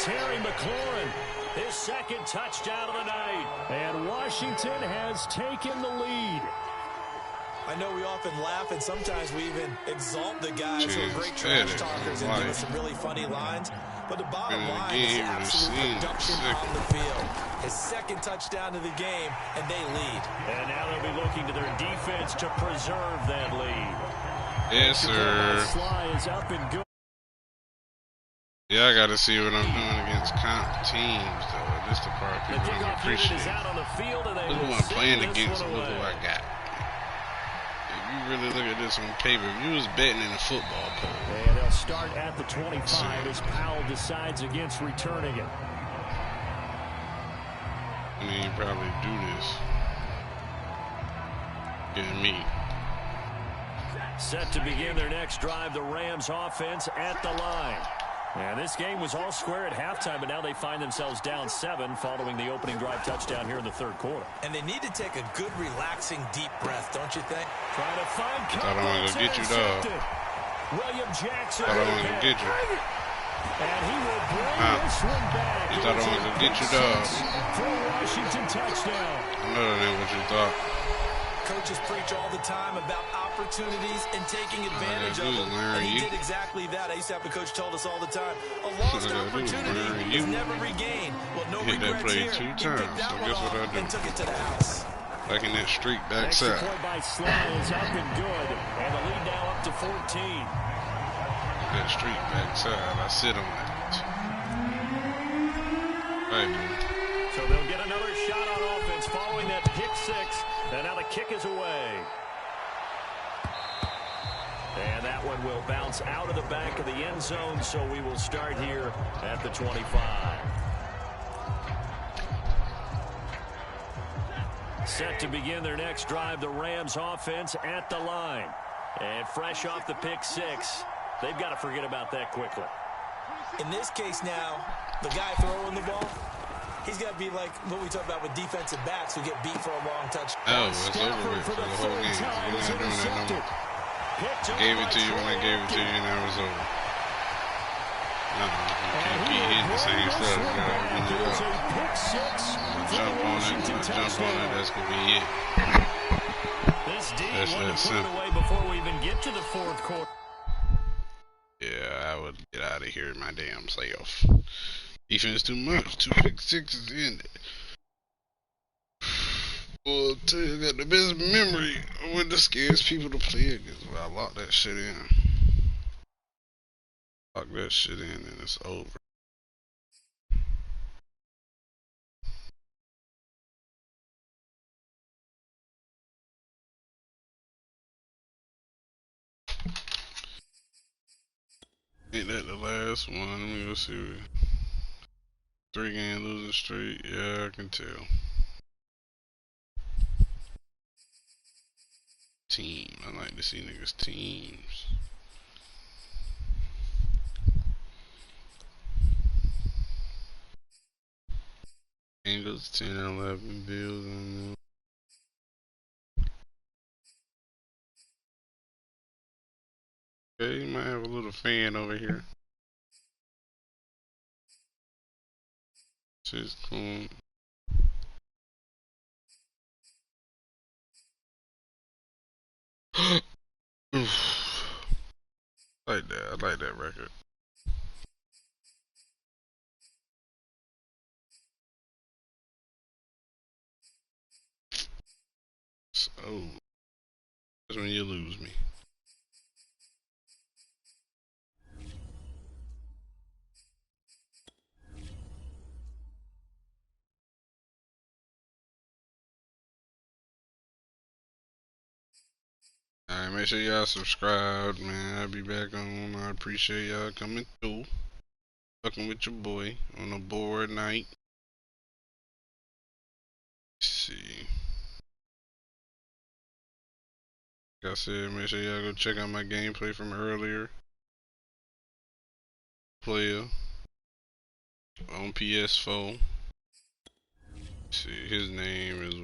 Terry McLaurin, his second touchdown of the night. And Washington has taken the lead. I know we often laugh, and sometimes we even exalt the guys who are great trash talkers and give us some really funny lines. But the bottom line is absolute production on the field. His second touchdown of the game, and they lead. And now they'll be looking to their defense to preserve that lead. Yes, sir. Sly is up and good. Yeah, I got to see what I'm doing against comp teams, though. This is the part people don't appreciate. Look who I'm playing against and look who I got. If you really look at this on paper, if you was betting in a football pool. And they'll start at the 25 as Powell decides against returning it. And then you probably do this. Getting me. Set to begin their next drive, the Rams offense at the line. And this game was all square at halftime, but now they find themselves down 7 following the opening drive touchdown here in the third quarter. And they need to take a good, relaxing, deep breath, don't you think? Trying to find I don't want to get you, dog. William Jackson. I don't want to get you. And he will bring this one back. You thought I wanted to get you, dog. For a Washington touchdown. I know that ain't what you thought. Coaches preach all the time about opportunities and taking advantage of them, and he did exactly that. I used to have a coach told us all the time, a lost opportunity is never regained. Well, no regrets here. He picked that one off and took it to the house. Back in that streak backside. Next play by Sly is up and good, and the lead now up to 14. That streak backside, I sit on that. Right, dude. So they'll get another shot on offense following that pick 6. And now the kick is away. And that one will bounce out of the back of the end zone, so we will start here at the 25. Set to begin their next drive, the Rams offense at the line. And fresh off the pick 6, they've got to forget about that quickly. In this case now, the guy throwing the ball, he's got to be like what we talk about with defensive backs who get beat for a long touch. Oh, it's over with for the whole game. You're not doing that no more. I gave it to you when I gave it to you, and that was over. You can't keep hitting the same stuff. You jump on it, that's going to be it. That's that simple. Before we even get to the fourth quarter. Yeah, I would get out of here in my damn playoff. Defense too much. 2 pick sixes in it. Well, I tell you, I got the best memory of when the scares people to play against. Well, I lock that shit in. Lock that shit in and it's over. Ain't that the last one? Let me go see. 3 game losing streak. Yeah, I can tell. Team. I like to see niggas teams. Angles 10 and 11 bills on them. Okay, you might have a little fan over here. Shit's cool. I like that. I like that record. So, that's when you lose me. Alright, make sure y'all subscribe, man. I'll be back on. I appreciate y'all coming through. Fucking with your boy on a board night. Let's see. Like I said, make sure y'all go check out my gameplay from earlier. Player on PS4. Let's see, his name is.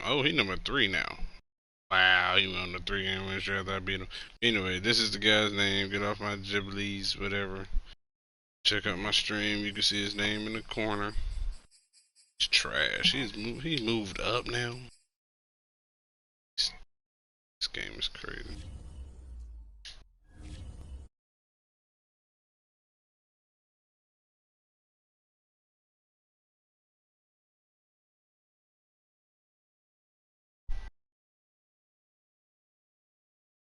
Oh, he number 3 now. Wow, he went on the 3 game win streak after I beat him. Anyway, this is the guy's name. Get off my Ghiblis, whatever. Check out my stream. You can see his name in the corner. He's trash. He's moved up now. This game is crazy.